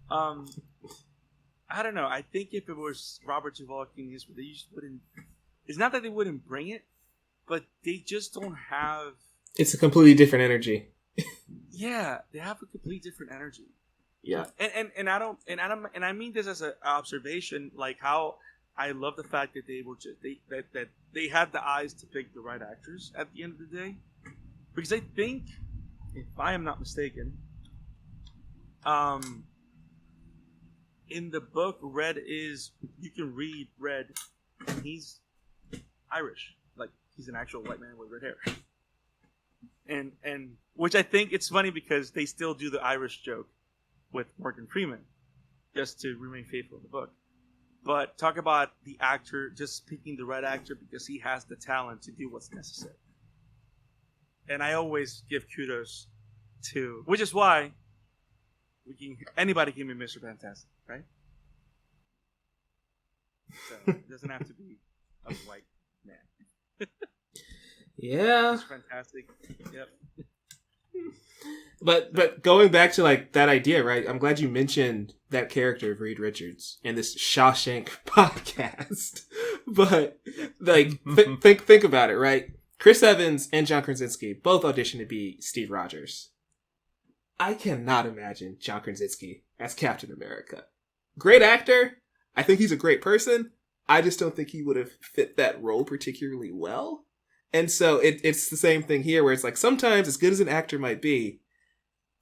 I don't know. I think if it was Robert Duvall King, they just wouldn't. It's not that they wouldn't bring it, but they just don't have. It's a completely different energy. Yeah, they have a completely different energy. Yeah, and I mean this as an observation, like how I love the fact that they were just that they had the eyes to pick the right actors at the end of the day, because I think, if I am not mistaken, in the book, you can read Red, and he's Irish, like he's an actual white man with red hair, and which I think it's funny because they still do the Irish joke with Morgan Freeman, just to remain faithful in the book. But talk about the actor just picking the right actor because he has the talent to do what's necessary. And I always give kudos to, which is why anybody can be Mr. Fantastic, right? So it doesn't have to be a white man. Yeah. Mr. Fantastic. Yep. But going back to like that idea, right? I'm glad you mentioned that character of Reed Richards in this Shawshank podcast. But like, think about it, right? Chris Evans and John Krasinski both auditioned to be Steve Rogers. I cannot imagine John Krasinski as Captain America. Great actor. I think he's a great person. I just don't think he would have fit that role particularly well. And so it's the same thing here, where it's like, sometimes, as good as an actor might be,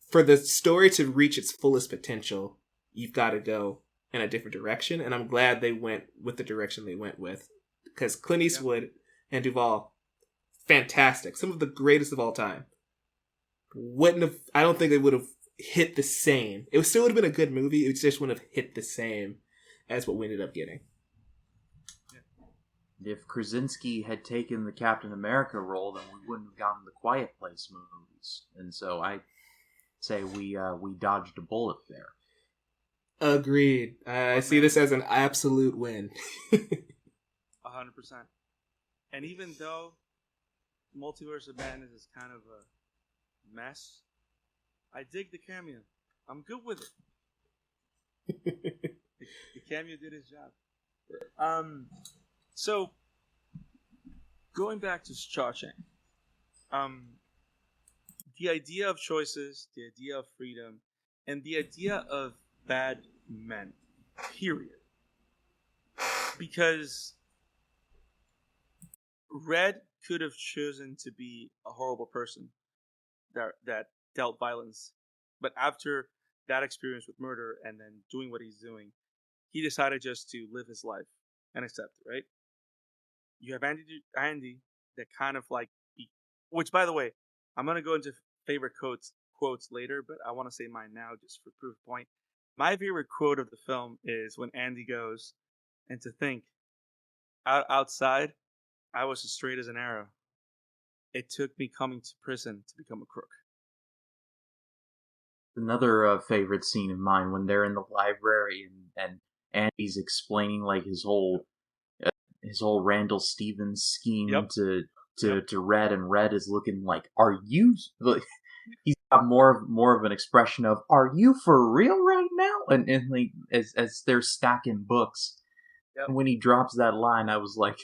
for the story to reach its fullest potential, you've got to go in a different direction. And I'm glad they went with the direction they went with. Because Clint Eastwood and Duvall, fantastic. Some of the greatest of all time. I don't think they would have hit the same. It still would have been a good movie. It just wouldn't have hit the same as what we ended up getting. If Krasinski had taken the Captain America role, then we wouldn't have gotten the Quiet Place movies. And so I say we dodged a bullet there. Agreed. I see this as an absolute win. 100%. And even though Multiverse of Madness is kind of a mess. I dig the cameo. I'm good with it. The cameo did his job. So going back to Shawshank, the idea of choices, the idea of freedom, and the idea of bad men, period. Because Red could have chosen to be a horrible person that dealt violence, but after that experience with murder and then doing what he's doing, he decided just to live his life and accept it. Right? You have Andy that kind of like, which by the way, I'm gonna go into favorite quotes later, but I want to say mine now just for proof point. My favorite quote of the film is when Andy goes, and to think, outside, I was as straight as an arrow. It took me coming to prison to become a crook. Another favorite scene of mine when they're in the library and Andy's explaining like his whole Randall Stevens scheme Yep. to Red, and Red is looking like, "Are you?" Like, he's got more of an expression of, "Are you for real right now?" And like as they're stacking books, Yep. and when he drops that line, I was like,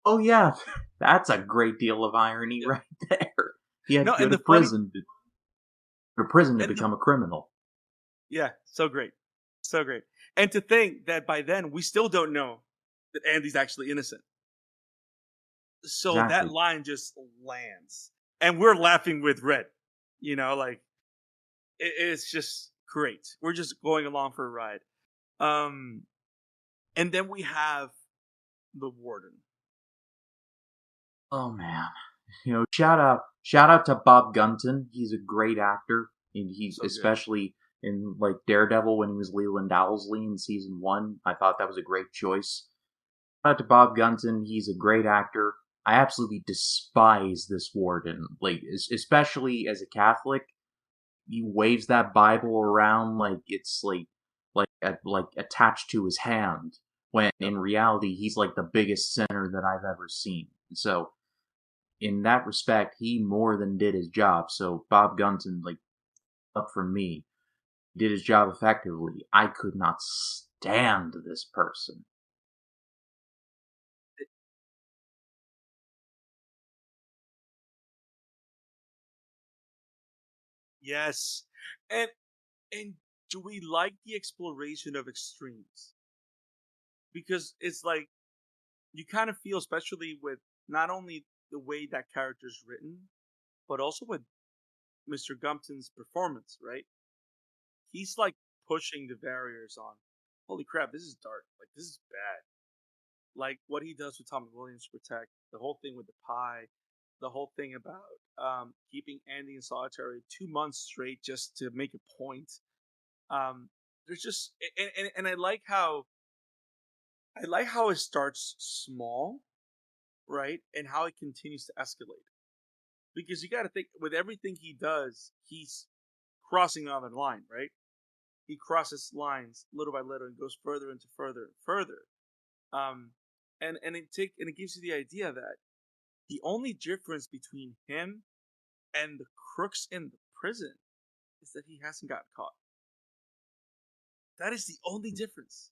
"Oh yeah, that's a great deal of irony right there." He had to go to prison to become a criminal. Yeah, so great. So great. And to think that by then we still don't know that Andy's actually innocent. So Exactly. that line just lands. And we're laughing with Red. You know, like it's just great. We're just going along for a ride. And then we have the warden. Oh man, shout out to Bob Gunton. He's a great actor, and he's So especially in like Daredevil when he was Leland Owlsley in season 1. I thought that was a great choice. Shout out to Bob Gunton. He's a great actor. I absolutely despise this warden, like especially as a Catholic. He waves that Bible around like it's like attached to his hand, when in reality he's like the biggest sinner that I've ever seen. So in that respect, he more than did his job. So Bob Gunton, like, up for me, did his job effectively. I could not stand this person. Yes. And do we like the exploration of extremes? Because it's like you kind of feel, especially with not only the way that character's written, but also with Mr. Gumpton's performance, right? He's like pushing the barriers on. Holy crap, this is dark. Like this is bad. Like what he does with Tommy Williams to protect the whole thing with the pie, the whole thing about keeping Andy in solitary 2 months straight just to make a point. There's just and I like how it starts small, right, and how it continues to escalate. Because you got to think with everything he does, he's crossing another line, right? He crosses lines little by little and goes further into further and further. Um, and it gives you the idea that the only difference between him and the crooks in the prison is that he hasn't gotten caught. That is the only difference.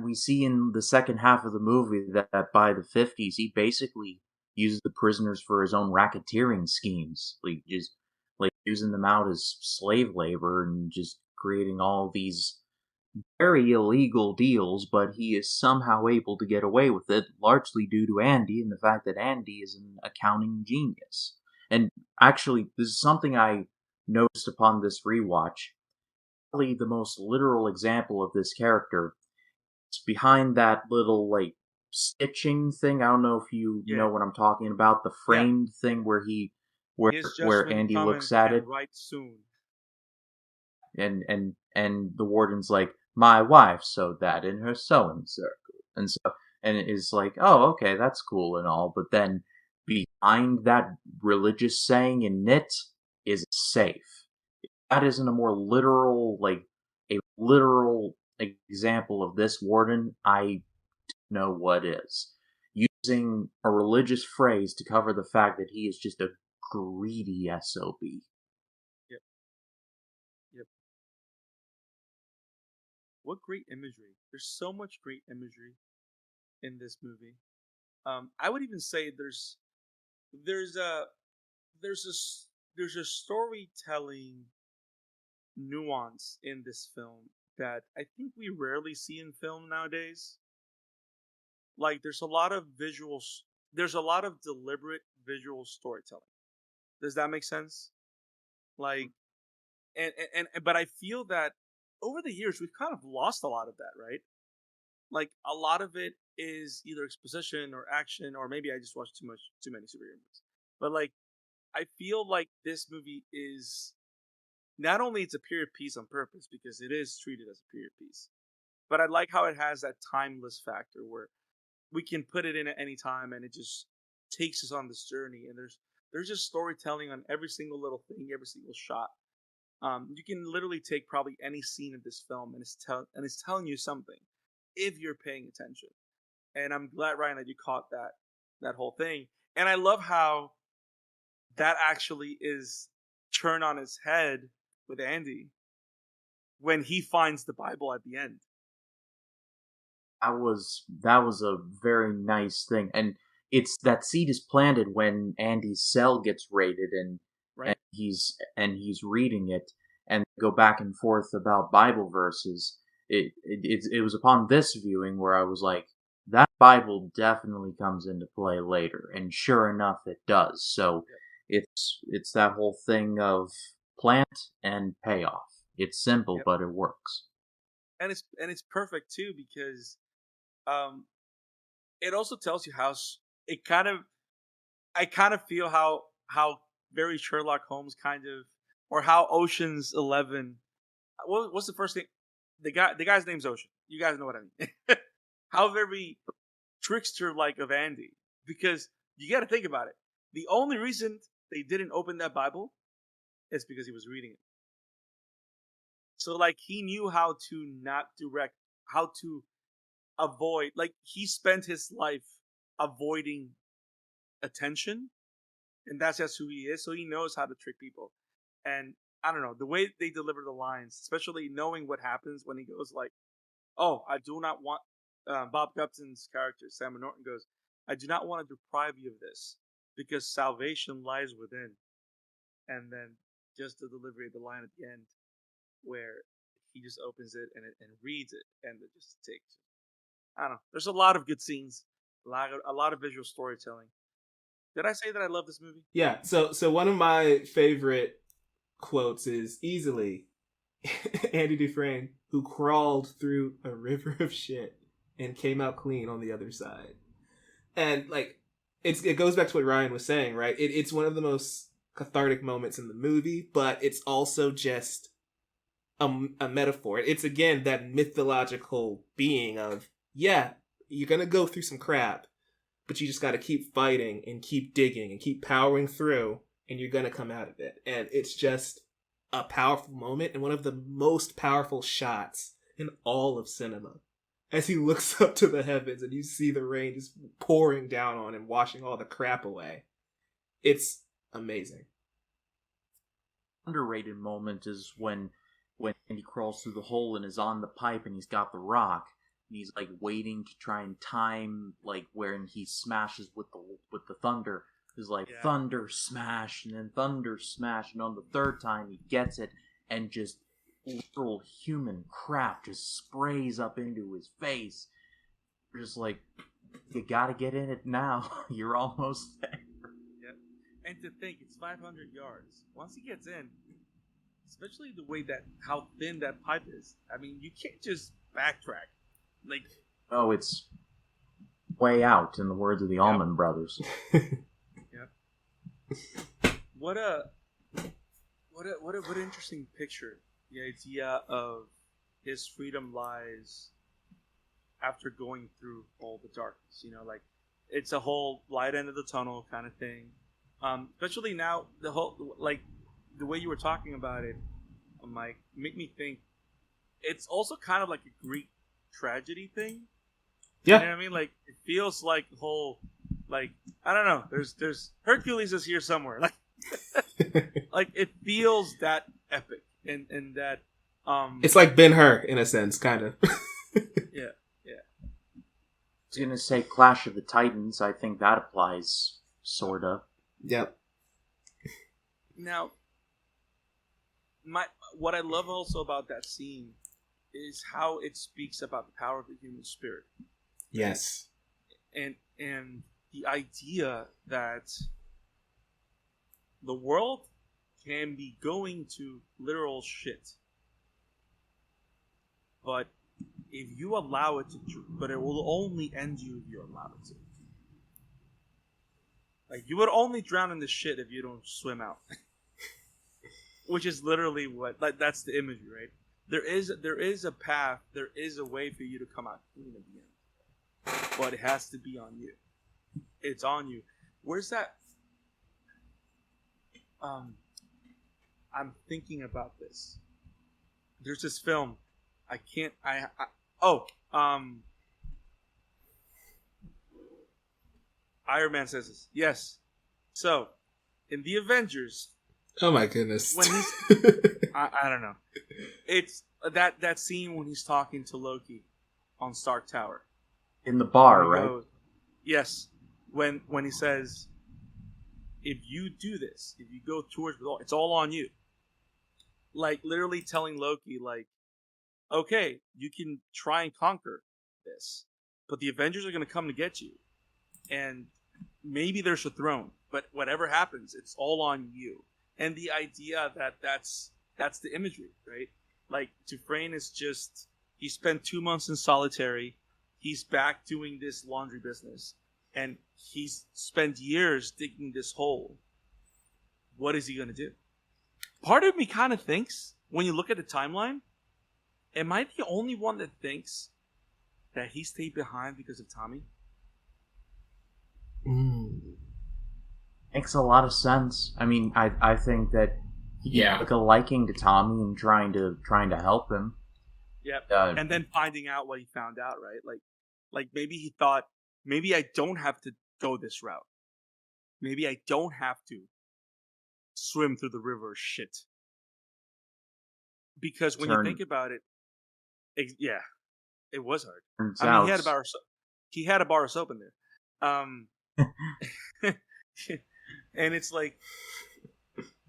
We see in the second half of the movie that by the 50s, he basically uses the prisoners for his own racketeering schemes, like just like using them out as slave labor and just creating all these very illegal deals, but he is somehow able to get away with it, largely due to Andy and the fact that Andy is an accounting genius. And actually, this is something I noticed upon this rewatch. Probably the most literal example of this character. It's behind that little, like, stitching thing. I don't know if you know what I'm talking about. The framed thing where where Andy looks at it. Right soon. And the warden's like, my wife sewed that in her sewing circle, and it is like, oh, okay, that's cool and all, but then behind that religious saying in knit is a safe. If that isn't a more literal, like a literal example of this warden, I don't know what is. You using a religious phrase to cover the fact that he is just a greedy SOB. Yep. Yep. What great imagery. There's so much great imagery in this movie. I would even say there's a there's a there's a storytelling nuance in this film that I think we rarely see in film nowadays. Like there's a lot of deliberate visual storytelling. Does that make sense? Like but I feel that over the years we've kind of lost a lot of that, right? Like a lot of it is either exposition or action, or maybe I just watched too many superhero movies. But like I feel like this movie is not only it's a period piece on purpose because it is treated as a period piece, but I like how it has that timeless factor where we can put it in at any time and it just takes us on this journey. And there's just storytelling on every single little thing, every single shot. You can literally take probably any scene of this film and it's telling you something if you're paying attention. And I'm glad, Ryan, that you caught that whole thing. And I love how that actually is turned on his head with Andy when he finds the Bible at the end. That was a very nice thing, and it's that seed is planted when Andy's cell gets raided, and Right. and he's reading it and go back and forth about Bible verses. It was upon this viewing where I was like, that Bible definitely comes into play later, and sure enough, it does. So it's that whole thing of plant and payoff. It's simple, Yep. but it works. And it's perfect too because it also tells you how it kind of I kind of feel how very Sherlock Holmes kind of, or how Ocean's 11. What's the first thing? The guy's name's Ocean. You guys know what I mean. How very trickster like of Andy, because you got to think about it. The only reason they didn't open that Bible is because he was reading it. So like he knew how to not direct, how to avoid. Like he spent his life avoiding attention, and that's just who he is. So he knows how to trick people. And I don't know the way they deliver the lines, especially knowing what happens when he goes like, "Oh, I do not want." Bob Gupton's character, Sam Norton, goes, "I do not want to deprive you of this because salvation lies within." And then just the delivery of the line at the end, where he just opens it and reads it, and it just takes. I don't know. There's a lot of good scenes, a lot of visual storytelling. Did I say that I love this movie? Yeah. So one of my favorite quotes is easily Andy Dufresne, who crawled through a river of shit and came out clean on the other side. And like it goes back to what Ryan was saying, right? It's one of the most cathartic moments in the movie, but it's also just a metaphor. It's again that mythological being of, yeah, you're gonna go through some crap, but you just gotta keep fighting and keep digging and keep powering through, and you're gonna come out of it. And it's just a powerful moment and one of the most powerful shots in all of cinema. As he looks up to the heavens and you see the rain just pouring down on him, washing all the crap away. It's amazing. Underrated moment is when Andy crawls through the hole and is on the pipe and he's got the rock and he's like waiting to try and time like when he smashes with the thunder. There's like thunder smash and then thunder smash, and on the third time he gets it and just literal human crap just sprays up into his face. You're just like, you gotta get in it now. You're almost there. Yep. And to think, it's 500 yards. Once he gets in, especially the way that how thin that pipe is. I mean, you can't just backtrack. Like, oh, it's way out, in the words of the Allman Brothers. Yep. What an interesting picture. The idea of his freedom lies after going through all the darkness. You know, like it's a whole light end of the tunnel kind of thing. Especially now, the whole like the way you were talking about it, Mike, make me think. It's also kind of like a Greek tragedy thing. Yeah. You know what I mean? Like it feels like the whole Like, I don't know. There's Hercules is here somewhere. Like, like it feels that epic and that it's like Ben-Hur in a sense, kind of. yeah. I was gonna say Clash of the Titans. I think that applies, sorta. Yep. Now, what I love also about that scene is how it speaks about the power of the human spirit. Yes. And the idea that the world can be going to literal shit, but if you allow it to, but it will only end you if you allow it to. Like, you would only drown in the shit if you don't swim out. Which is literally what, like, that's the imagery, right? There is a path, there is a way for you to come out clean at the end. But it has to be on you. It's on you. Where's that? I'm thinking about this. There's this film. Iron Man says this. Yes. So, in the Avengers. Oh my goodness. When he's, I don't know. It's that scene when he's talking to Loki on Stark Tower. In the bar, right? Yes. When he says, if you do this, if you go towards it, it's all on you. Like, literally telling Loki, like, okay, you can try and conquer this, but the Avengers are going to come to get you. And maybe there's a throne, but whatever happens, it's all on you. And the idea that that's the imagery, right? Like, Dufresne is just, he spent 2 months in solitary. He's back doing this laundry business. And he's spent years digging this hole. What is he going to do? Part of me kind of thinks, when you look at the timeline, am I the only one that thinks that he stayed behind because of Tommy? Makes a lot of sense. I mean, I think that he took a liking to Tommy and trying to help him. Yep. And then finding out what he found out, right? Like maybe he thought, maybe I don't have to go this route. Maybe I don't have to swim through the river shit. Because when you think about it, it was hard. I mean, he had a bar of soap in there. And it's like,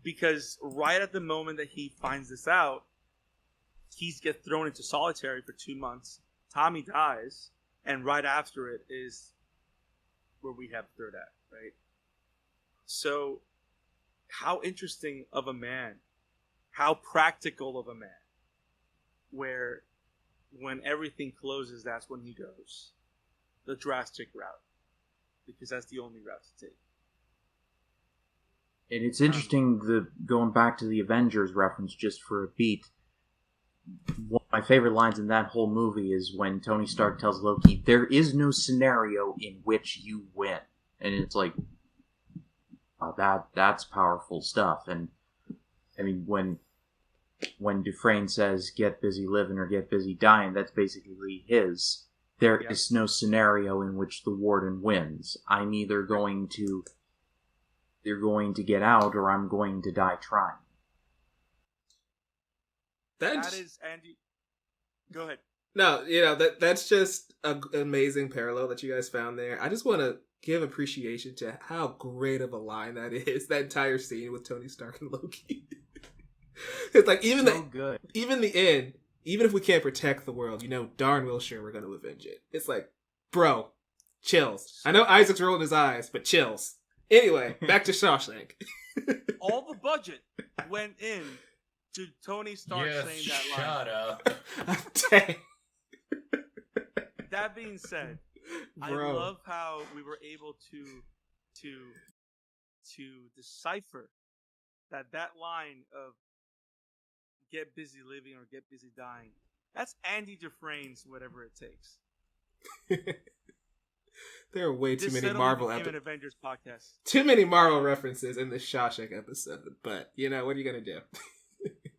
because right at the moment that he finds this out, he gets thrown into solitary for 2 months. Tommy dies, and right after it is where we have the third act, right? So, how interesting of a man, how practical of a man, where when everything closes, that's when he goes the drastic route, because that's the only route to take. And it's interesting, going back to the Avengers reference just for a beat. One of my favorite lines in that whole movie is when Tony Stark tells Loki, "There is no scenario in which you win," and it's like, that's powerful stuff. And I mean, when Dufresne says "get busy living" or "get busy dying," that's basically his. There is no scenario in which the warden wins. I'm either going to get out, or I'm going to die trying. That is Andy. Go ahead. No, that's just an amazing parallel that you guys found there. I just want to give appreciation to how great of a line that is. That entire scene with Tony Stark and Loki. It's like even the end. Even if we can't protect the world, darn well sure we're going to avenge it. It's like, bro, chills. I know Isaac's rolling his eyes, but chills. Anyway, back to Shawshank. All the budget went in to Tony Stark saying that line. Shut up. Dang. That being said, Bro. I love how we were able to decipher that line of "get busy living" or "get busy dying." That's Andy Dufresne's "whatever it takes." There are way too many Marvel episodes. An Avengers podcast. Too many Marvel references in the Shawshank episode, but what are you gonna do?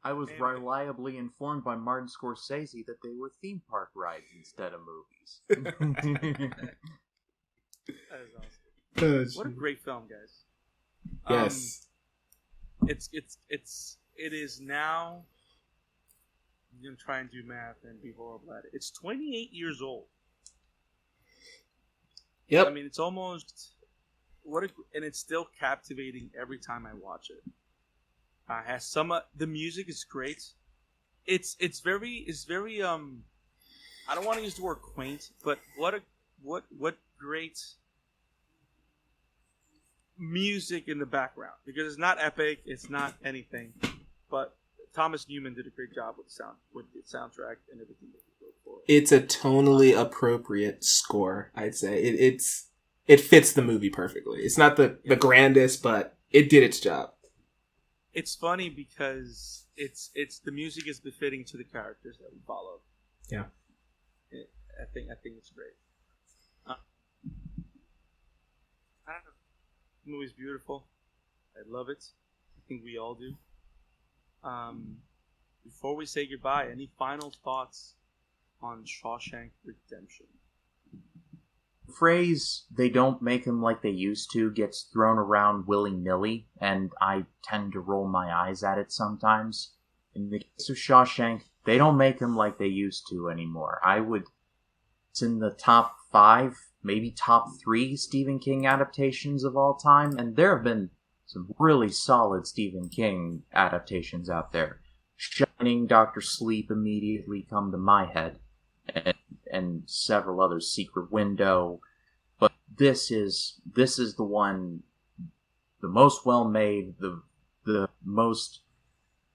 I was reliably informed by Martin Scorsese that they were theme park rides instead of movies. That is awesome. What a great film, guys. Yes. It is now. I'm gonna try and do math and be horrible at it. It's 28 years old. Yep. I mean, it's almost and it's still captivating every time I watch it. Has some the music is great. It's very I don't want to use the word quaint, but what great music in the background, because it's not epic, it's not anything, but Thomas Newman did a great job with the soundtrack and everything that he wrote for it. It's a tonally appropriate score, I'd say. It fits the movie perfectly. It's not the grandest, but it did its job. It's funny because it's the music is befitting to the characters that we follow. Yeah. I think it's great. I don't know. The movie's beautiful. I love it. I think we all do. Before we say goodbye, any final thoughts on Shawshank Redemption? The phrase, "they don't make him like they used to," gets thrown around willy-nilly, and I tend to roll my eyes at it sometimes. In the case of Shawshank, they don't make him like they used to anymore. It's in the top 5, maybe top 3 Stephen King adaptations of all time, and there have been some really solid Stephen King adaptations out there. Shining, Dr. Sleep immediately come to my head, and several others, Secret Window, but this is the one, the most well-made, the most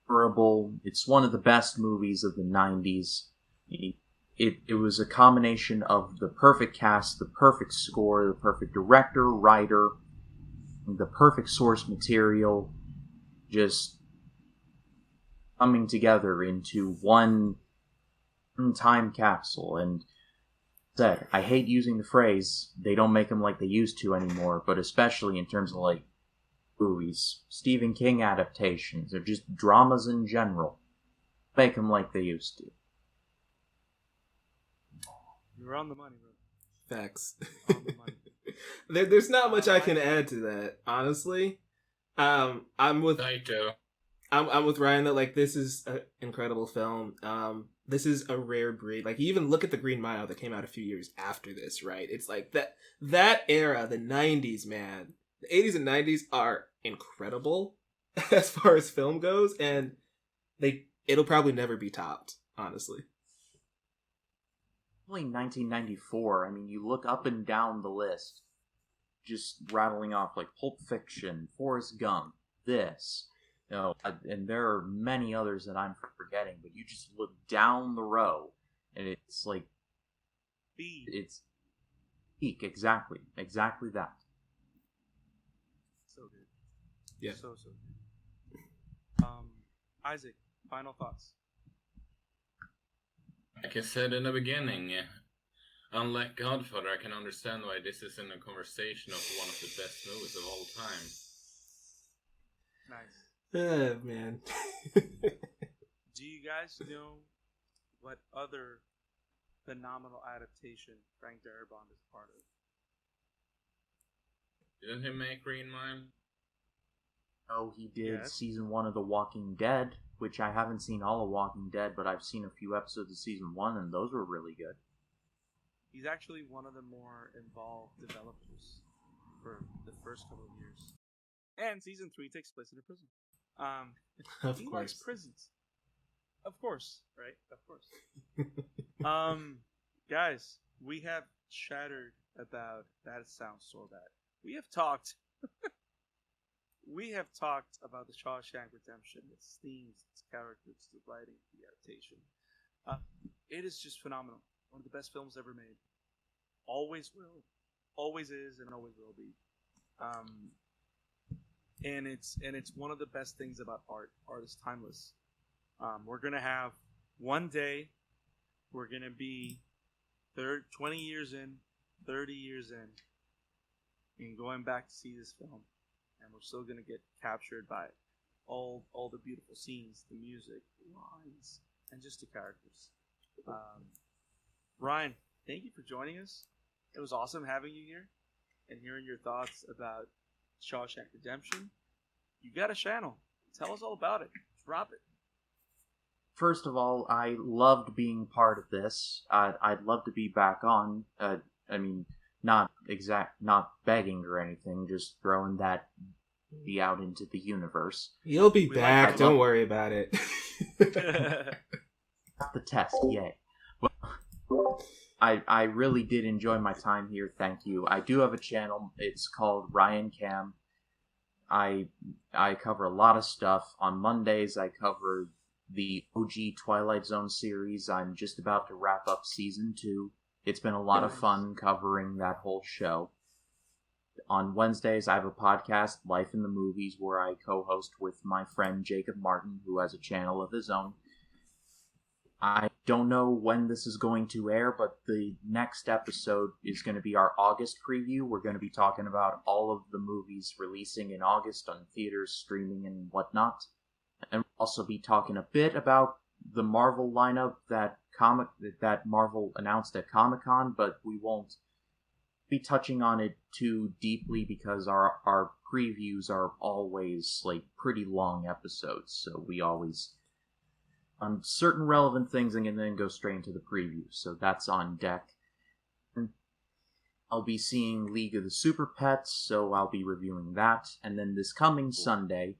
durable. It's one of the best movies of the 90s. It was a combination of the perfect cast, the perfect score, the perfect director, writer, the perfect source material, just coming together into one time capsule. And I hate using the phrase, "they don't make them like they used to anymore," but especially in terms of like movies, Stephen King adaptations, or just dramas in general, make them like they used to. You're on the money, bro. Facts. On the money. There's not much I can add to that, honestly. I'm with Ryan that like this is an incredible film. This is a rare breed. Like, you even look at the Green Mile that came out a few years after this, right? It's like that era, the 90s, man. The 80s and 90s are incredible as far as film goes, and it'll probably never be topped, honestly. Probably 1994. I mean, you look up and down the list, just rattling off like Pulp Fiction, Forrest Gump, this. And there are many others that I'm forgetting, but you just look down the row, and it's like... It's peak, exactly that. So good. Yeah. So good. Isaac, final thoughts? Like I said in the beginning, unlike Godfather, I can understand why this is in a conversation of one of the best movies of all time. Nice. Man. Do you guys know what other phenomenal adaptation Frank Darabont is part of? Didn't he make Green Mile? Oh, he did Yes. season 1 of The Walking Dead, which I haven't seen all of Walking Dead, but I've seen a few episodes of season 1, and those were really good. He's actually one of the more involved developers for the first couple of years. And season 3 takes place in a prison. Of He course. likes prisons. Of course, right? Of course. Guys, we have chattered about that. Sounds so bad. We have talked about the Shawshank Redemption, its themes, its characters, the writing, the adaptation. It is just phenomenal. One of the best films ever made. Always will, always is, and always will be. And it's one of the best things about art. Art is timeless. We're gonna have one day. We're gonna be 20 years in, 30 years in, and going back to see this film, and we're still gonna get captured by all the beautiful scenes, the music, the lines, and just the characters. Ryan, thank you for joining us. It was awesome having you here. and hearing your thoughts about Shawshank Redemption, you got a channel. Tell us all about it. Drop it. First of all, I loved being part of this. I'd love to be back on. Not begging or anything, just throwing that be out into the universe. You'll be back. Don't worry about it. Got the test, yay. Well, I really did enjoy my time here. Thank you. I do have a channel. It's called Ryan Cam. I cover a lot of stuff. On Mondays, I cover the OG Twilight Zone series. I'm just about to wrap up season 2. It's been a lot of fun covering that whole show. On Wednesdays, I have a podcast, Life in the Movies, where I co-host with my friend Jacob Martin, who has a channel of his own. I don't know when this is going to air, but the next episode is going to be our August preview. We're going to be talking about all of the movies releasing in August on theaters, streaming, and whatnot. And we'll also be talking a bit about the Marvel lineup that Marvel announced at Comic-Con, but we won't be touching on it too deeply because our previews are always like pretty long episodes, so we always on certain relevant things and then go straight into the preview. So that's on deck. I'll be seeing League of the Super Pets, so I'll be reviewing that. And then this coming Sunday,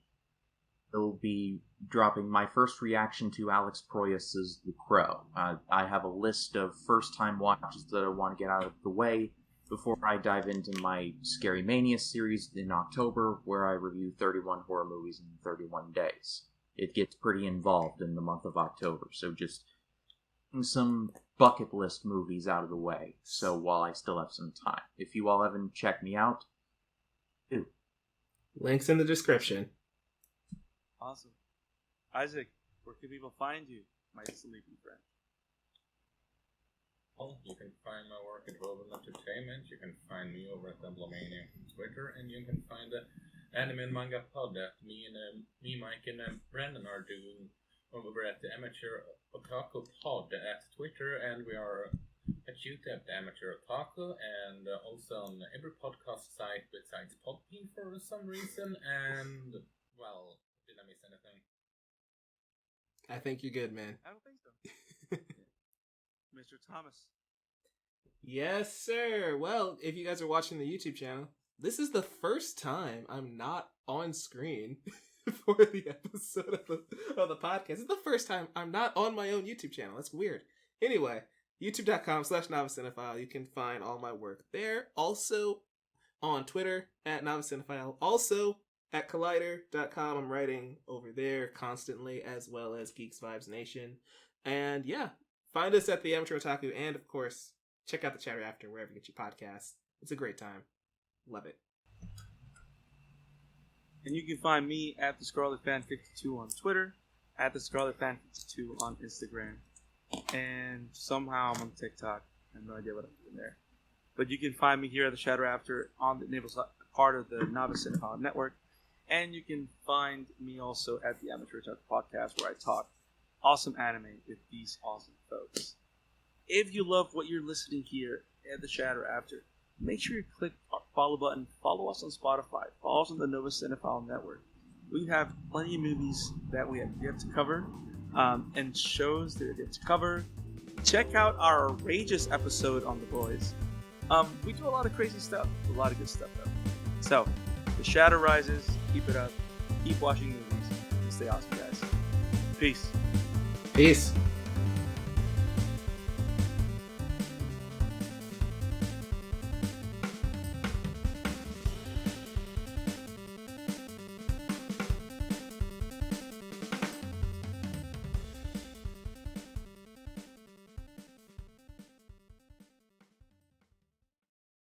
it'll be dropping my first reaction to Alex Proyas's The Crow. I have a list of first-time watches that I want to get out of the way before I dive into my Scary Mania series in October, where I review 31 horror movies in 31 days. It gets pretty involved in the month of October, so just some bucket list movies out of the way, so while I still have some time. If you all haven't checked me out, do. Links in the description. Awesome. Isak, where can people find you, my sleepy friend? Well, you can find my work at Robbins Entertainment, you can find me over at Emblemania on Twitter, and you can find the Anime and Manga Pod that me, Mike, and Brandon are doing over at the Amateur Otaku Pod at Twitter, and we are at YouTube at the Amateur Otaku, and also on every podcast site besides Podbean for some reason, and, well, did I miss anything? I think you're good, man. I don't think so. Mr. Thomas. Yes, sir. Well, if you guys are watching the YouTube channel, this is the first time I'm not on screen for the episode of the podcast. It's the first time I'm not on my own YouTube channel. That's weird. Anyway, youtube.com/novice-cinephile. You can find all my work there. Also on Twitter at novice-cinephile. Also at collider.com. I'm writing over there constantly, as well as Geeks Vibes Nation. And yeah, find us at the Amateur Otaku, and of course, check out the Chatter After wherever you get your podcasts. It's a great time. Love it. And you can find me at the Scarlet Fan 52 on Twitter, at the Scarlet Fan 52 on Instagram, and somehow I'm on TikTok. I have no idea what I'm doing there. But you can find me here at the Shadow After on the part of the Novice Cinephile Network, and you can find me also at the Amateur Otaku Podcast, where I talk awesome anime with these awesome folks. If you love what you're listening here at the Shadow After, make sure you click our follow button. Follow us on Spotify. Follow us on the Nova Cinephile Network. We have plenty of movies that we have yet to cover, and shows that we have yet to cover. Check out our outrageous episode on The Boys. We do a lot of crazy stuff. A lot of good stuff, though. So, the shadow rises. Keep it up. Keep watching movies. And stay awesome, guys. Peace. Peace.